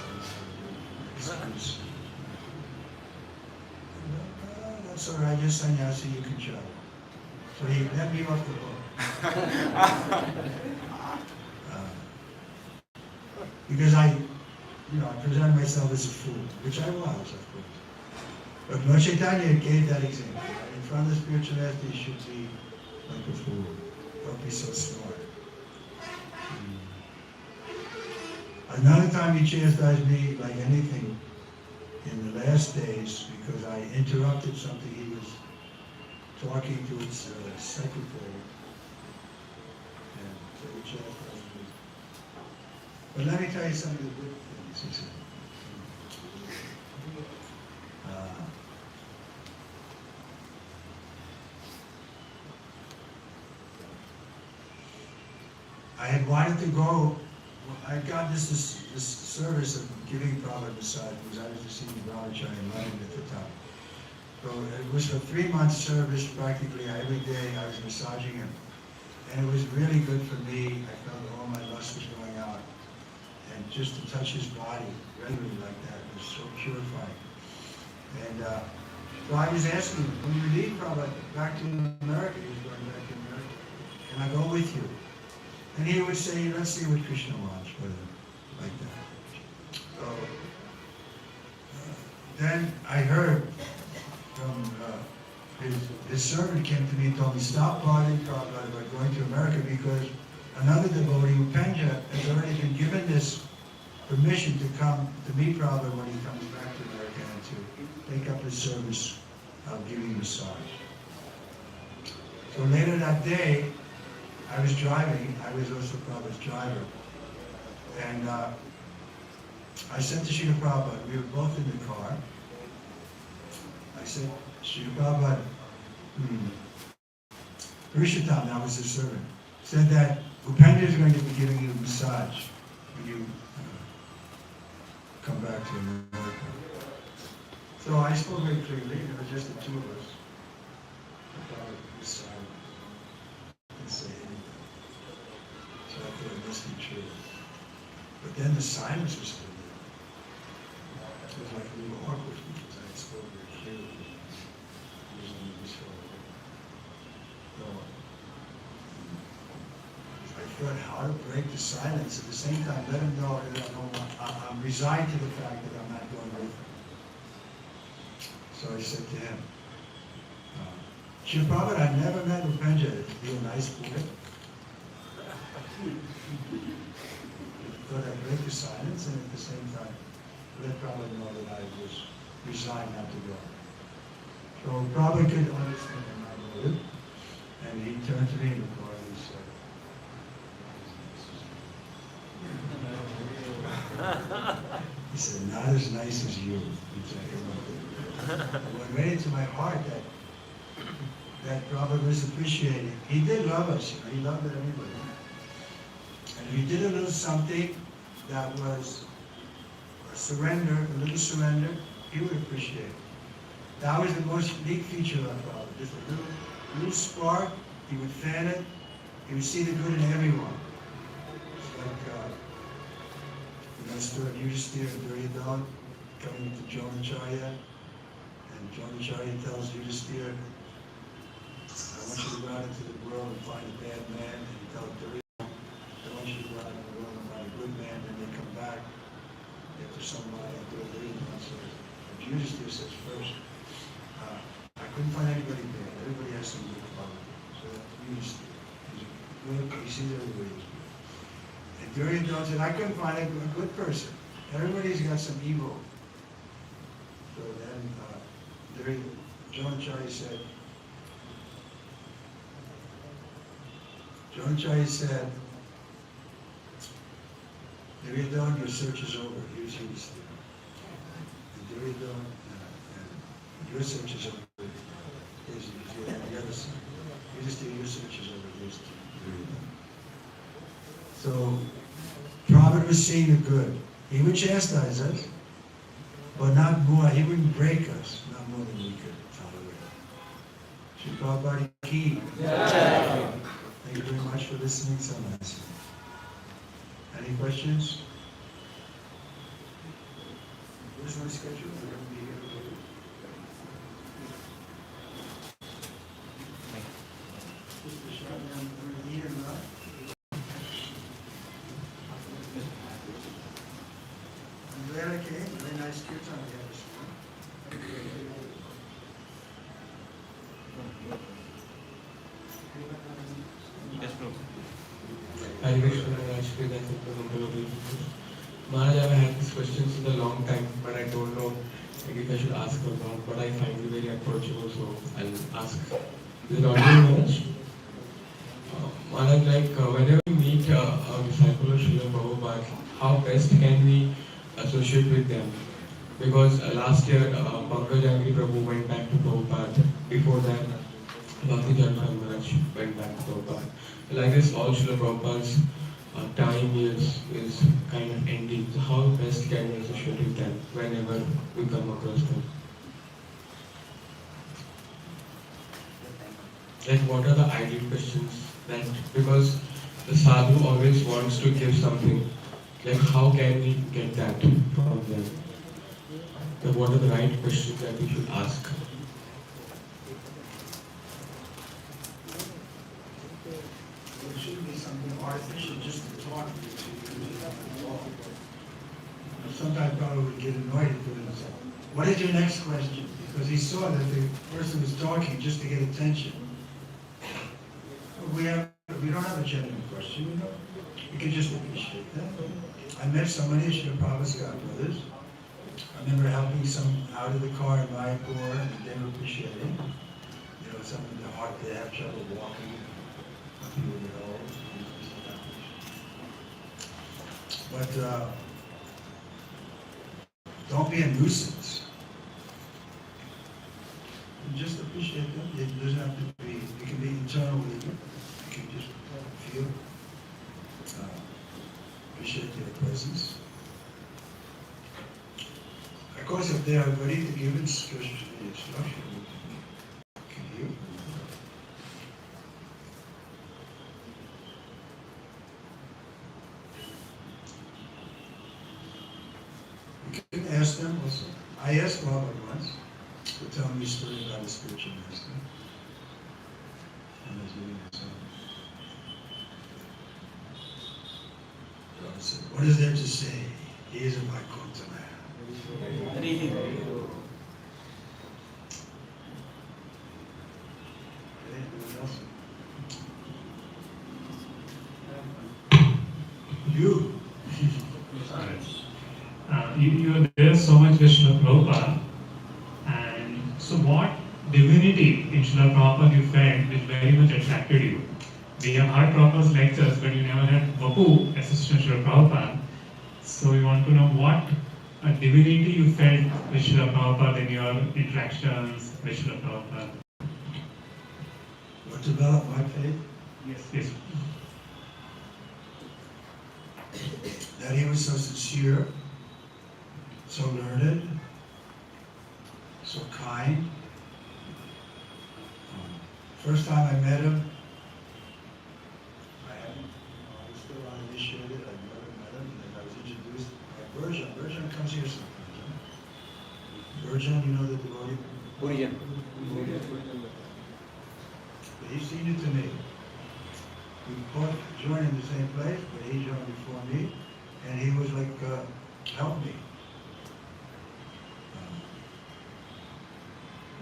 Excuse. That's all right, you're sannyasi, you can travel. So he let me off the boat. Because I presented myself as a fool, which I was, of course. But Lord Chaitanya gave that example. In front of the spiritual master, you should be like a fool. Don't be so smart. Another time he chastised me like anything in the last days because I interrupted something he was talking to his secretary. And so he chastised me. But let me tell you some of the good things he said. I had wanted to go. I got this service of giving Prabhupada massage because I was the senior brahmachari in London at the time. So it was a 3-month service practically every day. I was massaging him. And it was really good for me. I felt all my lust was going out. And just to touch his body regularly like that was so purifying. And so I was asking him, when you leave Prabhupada back to America, he was going back to America, can I go with you? And he would say, let's see what Krishna wants for them, like that. So then I heard from his servant came to me and told me, stop bothering Prabhupada about going to America because another devotee, Upendra, has already been given this permission to come to meet Prabhupada when he comes back to America and to take up his service of giving massage. So later that day, I was driving. I was also Prabhupada's driver. And I said to Srila Prabhupada, we were both in the car. I said, Srila Prabhupada, Purushottam, that was his servant, said that Upendra is going to be giving you a massage when you come back to America. So I spoke very clearly. It was just the two of us. Prabhupada was silent. Didn't say anything. So I thought it must be true. But then the silence was still there. It was like a little awkward because I had spoken very clearly. So I thought how to break the silence at the same time, let him know that I'm resigned to the fact that I'm not going with him. So I said to him, Srila Prabhupada, I've never met Upendra. Is he a nice boy? Thought I'd break the silence and at the same time let Prabhupada know that I was resigned not to go. So Prabhupada could understand my motive, and he turned to me in the car and he said, not as nice as you. It went right into my heart that Prabhupada was appreciating. He did love us, he loved everybody. And if you did a little something that was a surrender, a little surrender, he would appreciate it. That was the most unique feature of Prabhupada. Just a little spark, he would fan it, he would see the good in everyone. It's like, the story of Yudhisthira and Duryodhana coming to Dronacharya, and Dronacharya tells Yudhisthira, I want you to go out into the world and find a bad man, and he tells Duryodhana, I want you to go out into the world and find a good man, and they come back after somebody, and Duryodhana says, Yudhisthira says first, I couldn't find anybody bad, everybody has some good qualities, so Yudhisthira, he sees everybody as good. And Duryodhana said, I couldn't find a good person. Everybody's got some evil. So then Dronacharya said, Duryodhana, your search is over. Here's Yudhisthira. And Duryodhana, your search is over. Here's the other side. Yudhisthira, your search is over. Here's Duryodhana. So, Prabhupada was seeing the good. He would chastise us, but not more. He wouldn't break us, not more than we could tolerate. Shri Prabhupada ki. Yeah. Thank you very much for listening so much. Any questions? Where's my schedule? We're going to be here today. Mr. Shravan, we're here, right? I'm glad I came. Very nice kirtan we had this morning. Yes, bro. Hare Krishna, Maharaj, I've had these questions in a long time, but I don't know if I should ask or not, but I find you very approachable, so I'll ask. Is it audible, Maharaj? Maharaj, whenever we meet a disciple of Srila Prabhupada, how best can we associate with them? Because last year, Pankaj Agri Prabhu went back to Prabhupada. Before that, Bhakti Janman Maharaj went back to Prabhupada. Like this, all Srila Prabhupada's time is kind of ending. So how best can we associate with them whenever we come across them? Like, what are the ideal questions that, because the sadhu always wants to give something, like how can we get that from them? Like, what are the right questions that we should ask? It shouldn't be something artificial just to talk to you. Sometimes Prabhupada would get annoyed with himself. What is your next question? Because he saw that the person was talking just to get attention. We don't have a genuine question, you know. We can just appreciate that. I met somebody, Srila Prabhupada's godbrothers. I remember helping some out of the car in Mayapur, and they were appreciating. You know, some of the heart, they have trouble walking. People get old. But don't be a nuisance. And just appreciate them. It doesn't have to be, it can be internal with you. You can just feel, appreciate their presence. Of course, if they are ready to give instruction, you can hear. You can ask them also. I asked Robert once to tell me a story about a spiritual master. And I was reading this out. Robert said, what is there to say? He is a Vaikuntha man. Anything else? You. You are there so much with Srila Prabhupada, and so what divinity in Srila Prabhupada you felt which very much attracted you? We have heard Prabhupada's lectures, but you never had Vapu assistant Srila Prabhupada. So we want to know what divinity you felt with Srila Prabhupada in your interactions with Srila Prabhupada. What developed my faith? Yes. That he was so sincere, so learned, so kind. First time I met him, I was still uninitiated. I never met him, and then I was introduced by Virgin. Virgin comes here sometimes. Virgin, you know the devotee? Purijan. He senior to me. We both joined in the same place, but he joined before me, and he was like, help me.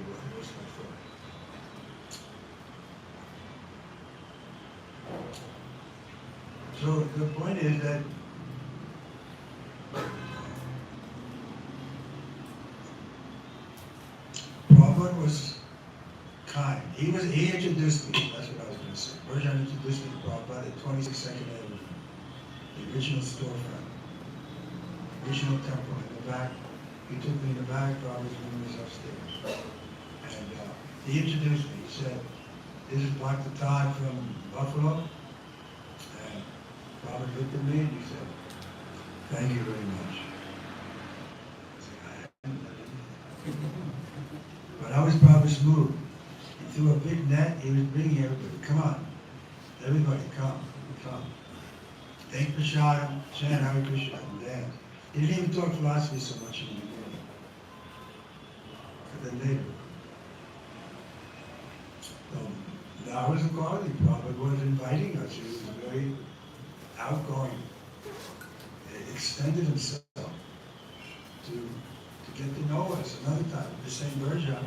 It was my thought. So the point is that Prabhupada was kind. He introduced me, that's what I was going to say. Virgin introduced me to Prabhupada at 26nd Avenue, the original storefront, original temple in the back. He took me in the back, Prabhupada's room was upstairs. And he introduced me. He said, this is Dr. Todd from Buffalo. And Prabhupada looked at me and he said, thank you very much. But I was Prabhupada's mood. He threw a big net, he was bringing everybody, come on. Everybody, come. Take Prashadam, chant Hare Krishna, and dance. He didn't even talk philosophy so much in the beginning. But then later. So, that was a quality. Prabhupada was inviting us. He was very outgoing. He extended himself to get to know us another time. The same version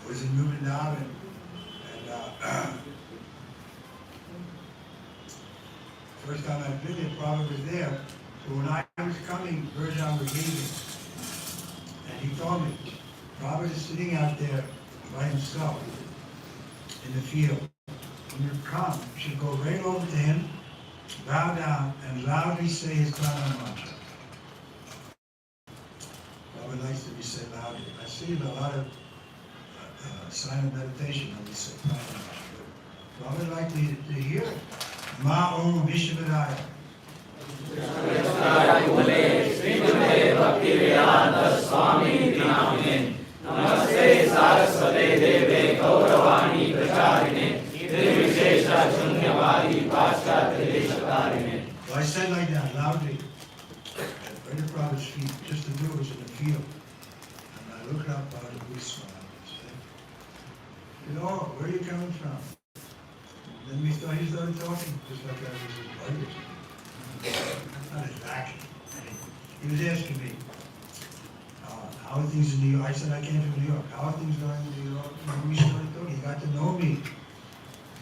was in Vrindavan, and first time I'd been there, Prabhupada was there. So when I was coming, Virgin was leaving. And he told me, Prabhupada is sitting out there by himself in the field. When you come, you should go right over to him, bow down, and loudly say his pranam mantra. Prabhupada likes to be said loudly. I see a lot of silent meditation when we say pranam mantra. Prabhupada liked to hear it. Ma Om Vishvadaya. Namaste Saraswate Deve Gaur said like that loudly, right in Prabhupada's feet, just to do it was in the field. And I looked up, I had a big smile. I said, you know, where are you coming from? Then he started talking, just like I was his brother. Not exactly. He was asking me, how are things in New York? I said, I came from New York. How are things going in New York? And we started talking. He got to know me.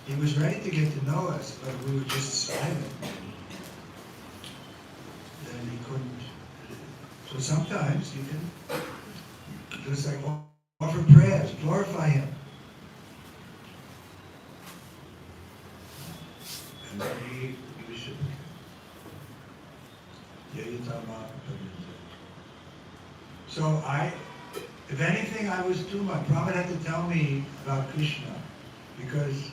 He was ready to get to know us, but we were just silent. Then he couldn't. So sometimes you can just like offer prayers, glorify him. And then he was so if anything, I was too much. Prabhupada had to tell me about Krishna because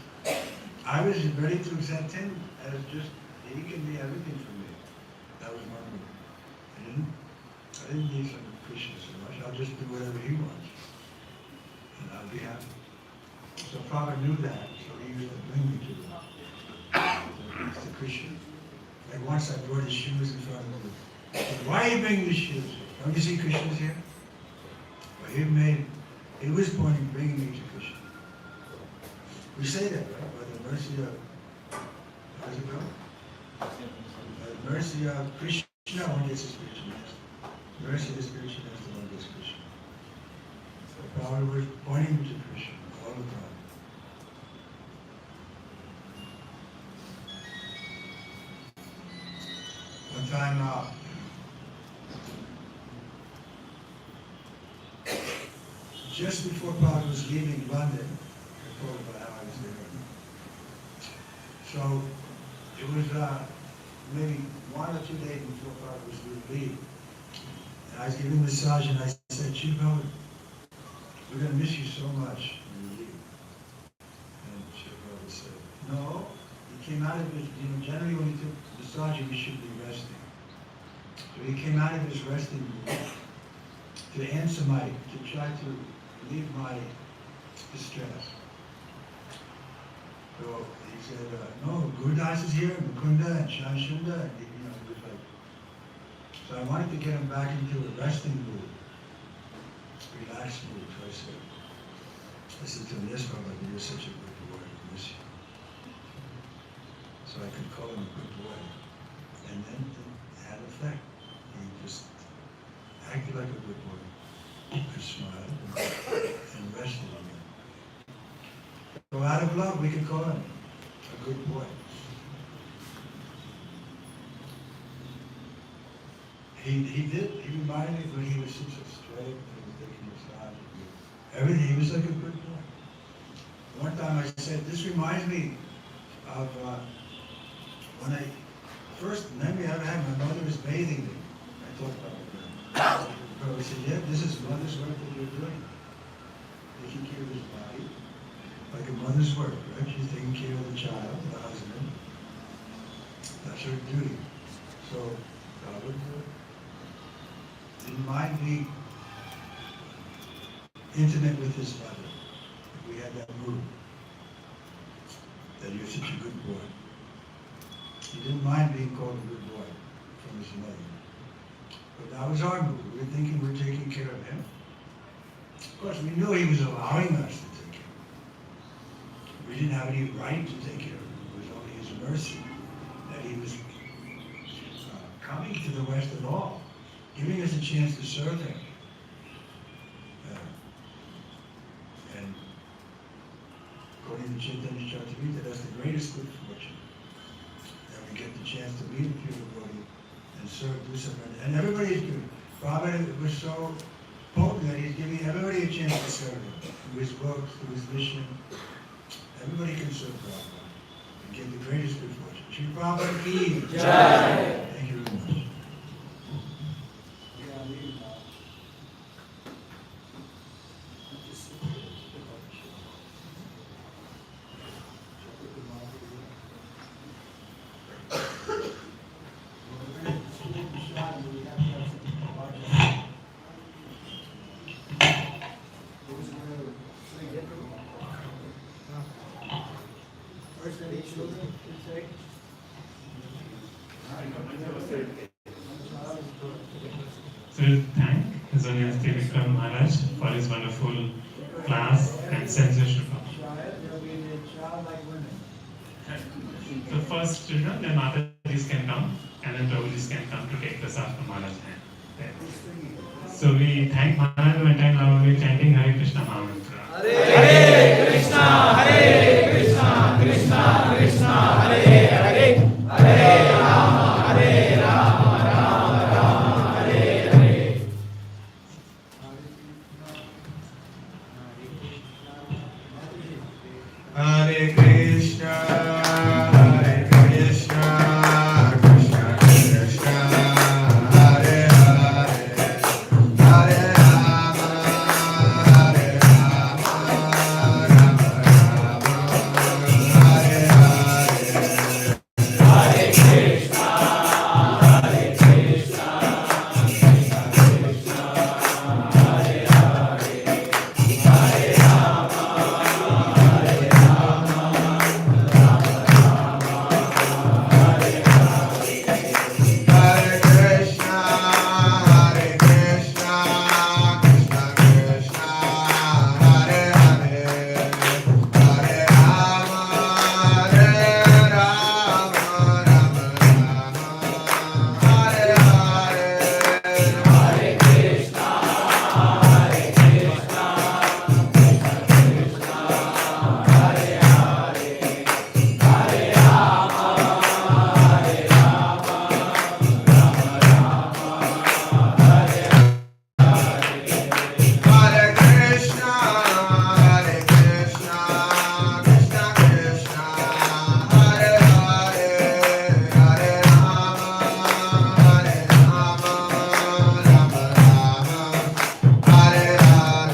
I was ready to accept him as just, he can be everything for me. That was my move. I didn't need some Krishna so much. I'll just do whatever he wants. And I'll be happy. So Prabhupada knew that, so he used to bring me to Krishna. Like once I brought his shoes in front of him. Why are you bringing the shoes? Don't you see Krishna's here? Well, he was bringing me to Krishna. We say that, right? By the mercy of, how does it go? By the mercy of Krishna, one gets his spiritual master. The mercy of the spiritual master, one gets Krishna. So Prabhupada was pointing me to Krishna all the time. One time, just before Prabhupada was leaving London, I told about how I was there. So it was maybe 1 or 2 days before Prabhupada was leaving. And I was giving a massage and I said, Chief Elder, we're going to miss you so much when you leave. And Chief Elder said, no. He came out of his, generally when he took massaging, he should be resting. So he came out of his resting room to answer to try to relieve my distress. So he said, no, Gurudas is here, Mukunda and Shanshunda, and it was like, so I wanted to get him back into a resting mood, relaxed mood. So I said to him, yes, Baba, you're such a good boy, I miss you. So I could call him a good boy. And then it had effect. He just acted like a good boy. I smiled and rested again. So out of love, we could call him a good boy. He did. He reminded me when he was so straight, and he was taking massage. Everything. He was like a good boy. One time I said, this reminds me of when I first memory I had, my mother was bathing me. I talked about it. I said, yeah, this is mother's work that you're doing. Taking care of his body. Like a mother's work, right? She's taking care of the child, the husband. That's her duty. So God would didn't mind being intimate with his mother. We had that mood. That you're such a good boy. He didn't mind being called a good boy from his mother. But that was our move. We were thinking we were taking care of him. Of course, we knew he was allowing us to take care of him. We didn't have any right to take care of him. It was only his mercy that he was coming to the West at all, giving us a chance to serve him. And according to Kirtan&Lecture, that's the greatest good fortune. That we get the chance to meet a pure devotee and serve, do something. And everybody's good. Prabhupada was so potent that he's giving everybody a chance to serve him. Through his books, through his mission. Everybody can serve Prabhupada and get the greatest good fortune. Shri Prabhupada ki jai. Thank you very much. So we'll thank His Holiness Vikram Maharaj for his wonderful class and censorship. So first children, then Matajis can come, and then Prabhujis can come to take prasad from Maharaj's hand. There. So we thank Maharaj one time now we're chanting Hare Krishna Mahamantra. Hare Krishna, Hare Krishna, Krishna Krishna, Hare Hare, Hare Rama, Hare Rama, Rama Rama, Hare Hare. Hare Krishna, Hare Krishna, Krishna Krishna, Hare Hare, Hare Rama, Hare Rama, Rama Rama, Hare Hare. Hare Krishna, Hare Krishna, Krishna Krishna, Hare Hare, Hare Rama, Hare Rama, Rama Rama, Hare Hare. Hare Krishna, Hare Krishna, Krishna Krishna, Hare Hare, Hare Rama,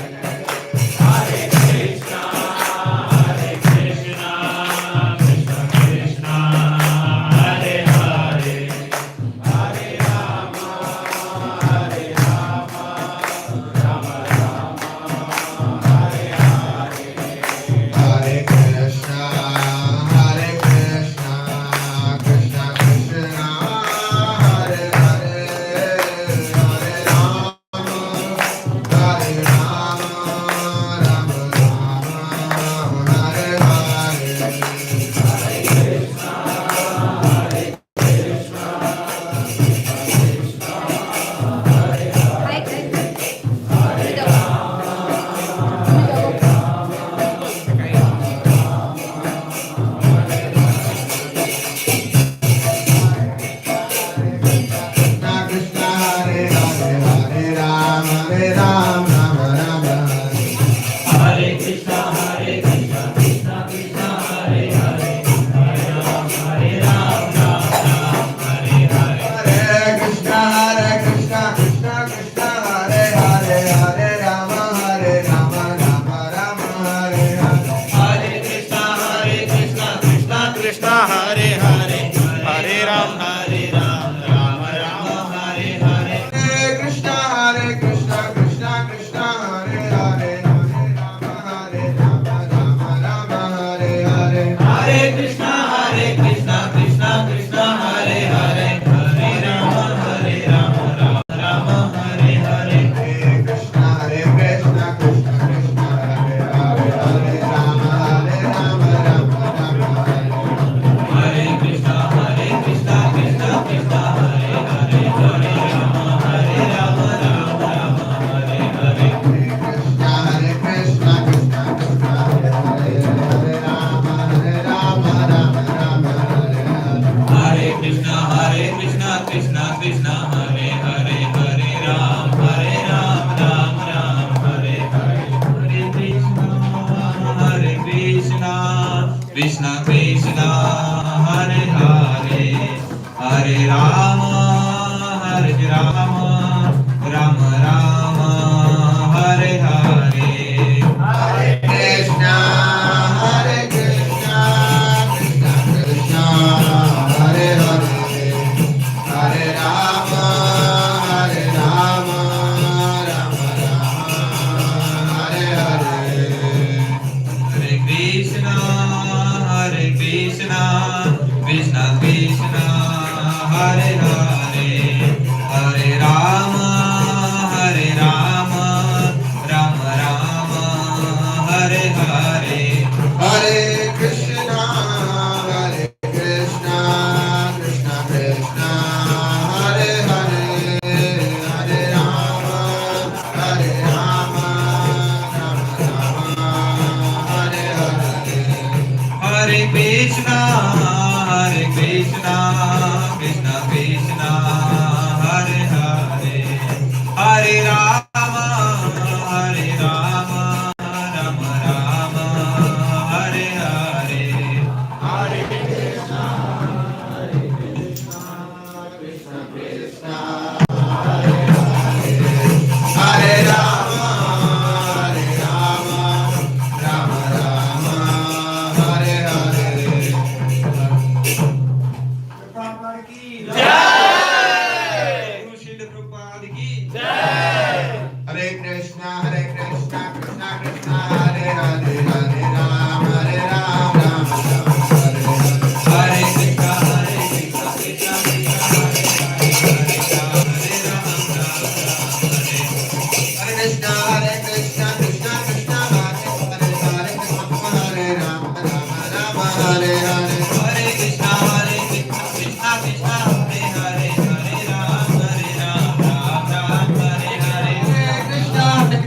Hare Rama, Rama Rama, Hare Hare. Hare Krishna, Hare Krishna, Krishna Krishna, Hare Hare, Hare Rama, Hare Rama, Rama Rama, Hare Hare Krishna, Hare Krishna, Krishna Krishna, Hare Hare, Hare Rama, Hare Rama, Rama Rama, Hare Hare. Hare Krishna, Hare Krishna, Krishna Krishna, Hare Hare, Hare Rama, Hare Rama, Rama Rama, Hare Hare. Hare Krishna, Hare Krishna, Krishna Krishna, Hare Hare, Hare Rama, Hare Rama, Rama Rama, Hare Hare. Krishna Krishna, Hare Hare, Hare Ram, Hare Ram, Rama Rama, Hare. Hare Krishna, Hare Krishna, Krishna Krishna, Hare Hare, Hare Ram, Hare Ram, Ram Ram, Hare Hare. Hare Krishna, Krishna Krishna, Hare Hare, Hare Rama, Hare Rama, Rama Rama, Hare Hare. Hare Krishna, Krishna Krishna, Hare Hare, Hare Ram, Ram Ram, Hare Hare. Hare Krishna, Krishna Krishna, Hare Hare, Hare Rama, Rama Rama, Hare Hare. Hare Krishna, Krishna Krishna, Hare Hare, Hare Ram, Ram Ram, Hare Hare. Hare Krishna, Krishna Krishna, Hare Hare, Hare Rama, Rama Rama, Hare Hare. Hare Krishna, Krishna Krishna, Hare Hare, Hare Ram, Ram Ram, Hare Hare. Krishna, Krishna Krishna, Hare Hare, Hare Rama, Rama Rama, Hare Hare. Hare Krishna, Krishna Krishna, Hare Hare, Hare Ram, Ram Ram, Hare Hare. Hare Krishna, Krishna Krishna, Hare Hare, Hare Rama, Ram Ram, Hare Hare. Hare Krishna, Krishna Krishna, Hare Hare, Hare Rama, Rama Rama, Hare Hare. Hare Krishna, Krishna, Krishna Krishna, Hare Hare, Hare Rama, Hare Rama, Rama Rama, Hare Hare, Hare Krishna, Krishna Krishna, Hare Rama, Hare Rama, Rama Rama, Hare Hare. Prabhupada ki jai. Guru Srila Prabhupada ki jai. Hare Krishna, Krishna Krishna, Hare Hare, Hare Ram, Hare Ram, Ram Ram, Hare Hare. Hare Krishna, Krishna Krishna, Hare Krishna, Krishna Krishna, Hare Hare, Hare Ram, Ram Ram, Hare Hare. Hare Krishna, Krishna Krishna, Hare Hare, Hare Ram, Ram Ram, Hare Hare.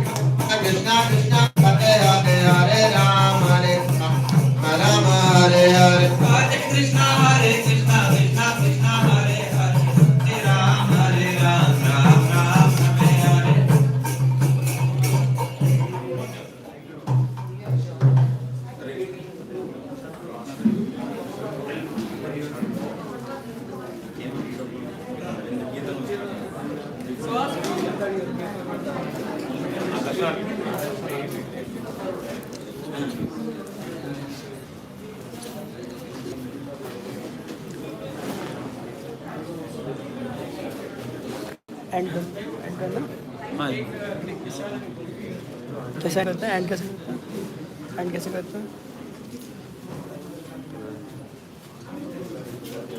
Hare Krishna, Krishna Krishna, Hare Hare, Hare Ram, Ram Hare Hare. Hare Krishna, Krishna Krishna, Hare Hare, Hare Ram, Ram Ram, Hare Hare. And करना कैसे करते हैं and कैसे करते हैं and कैसे करते हैं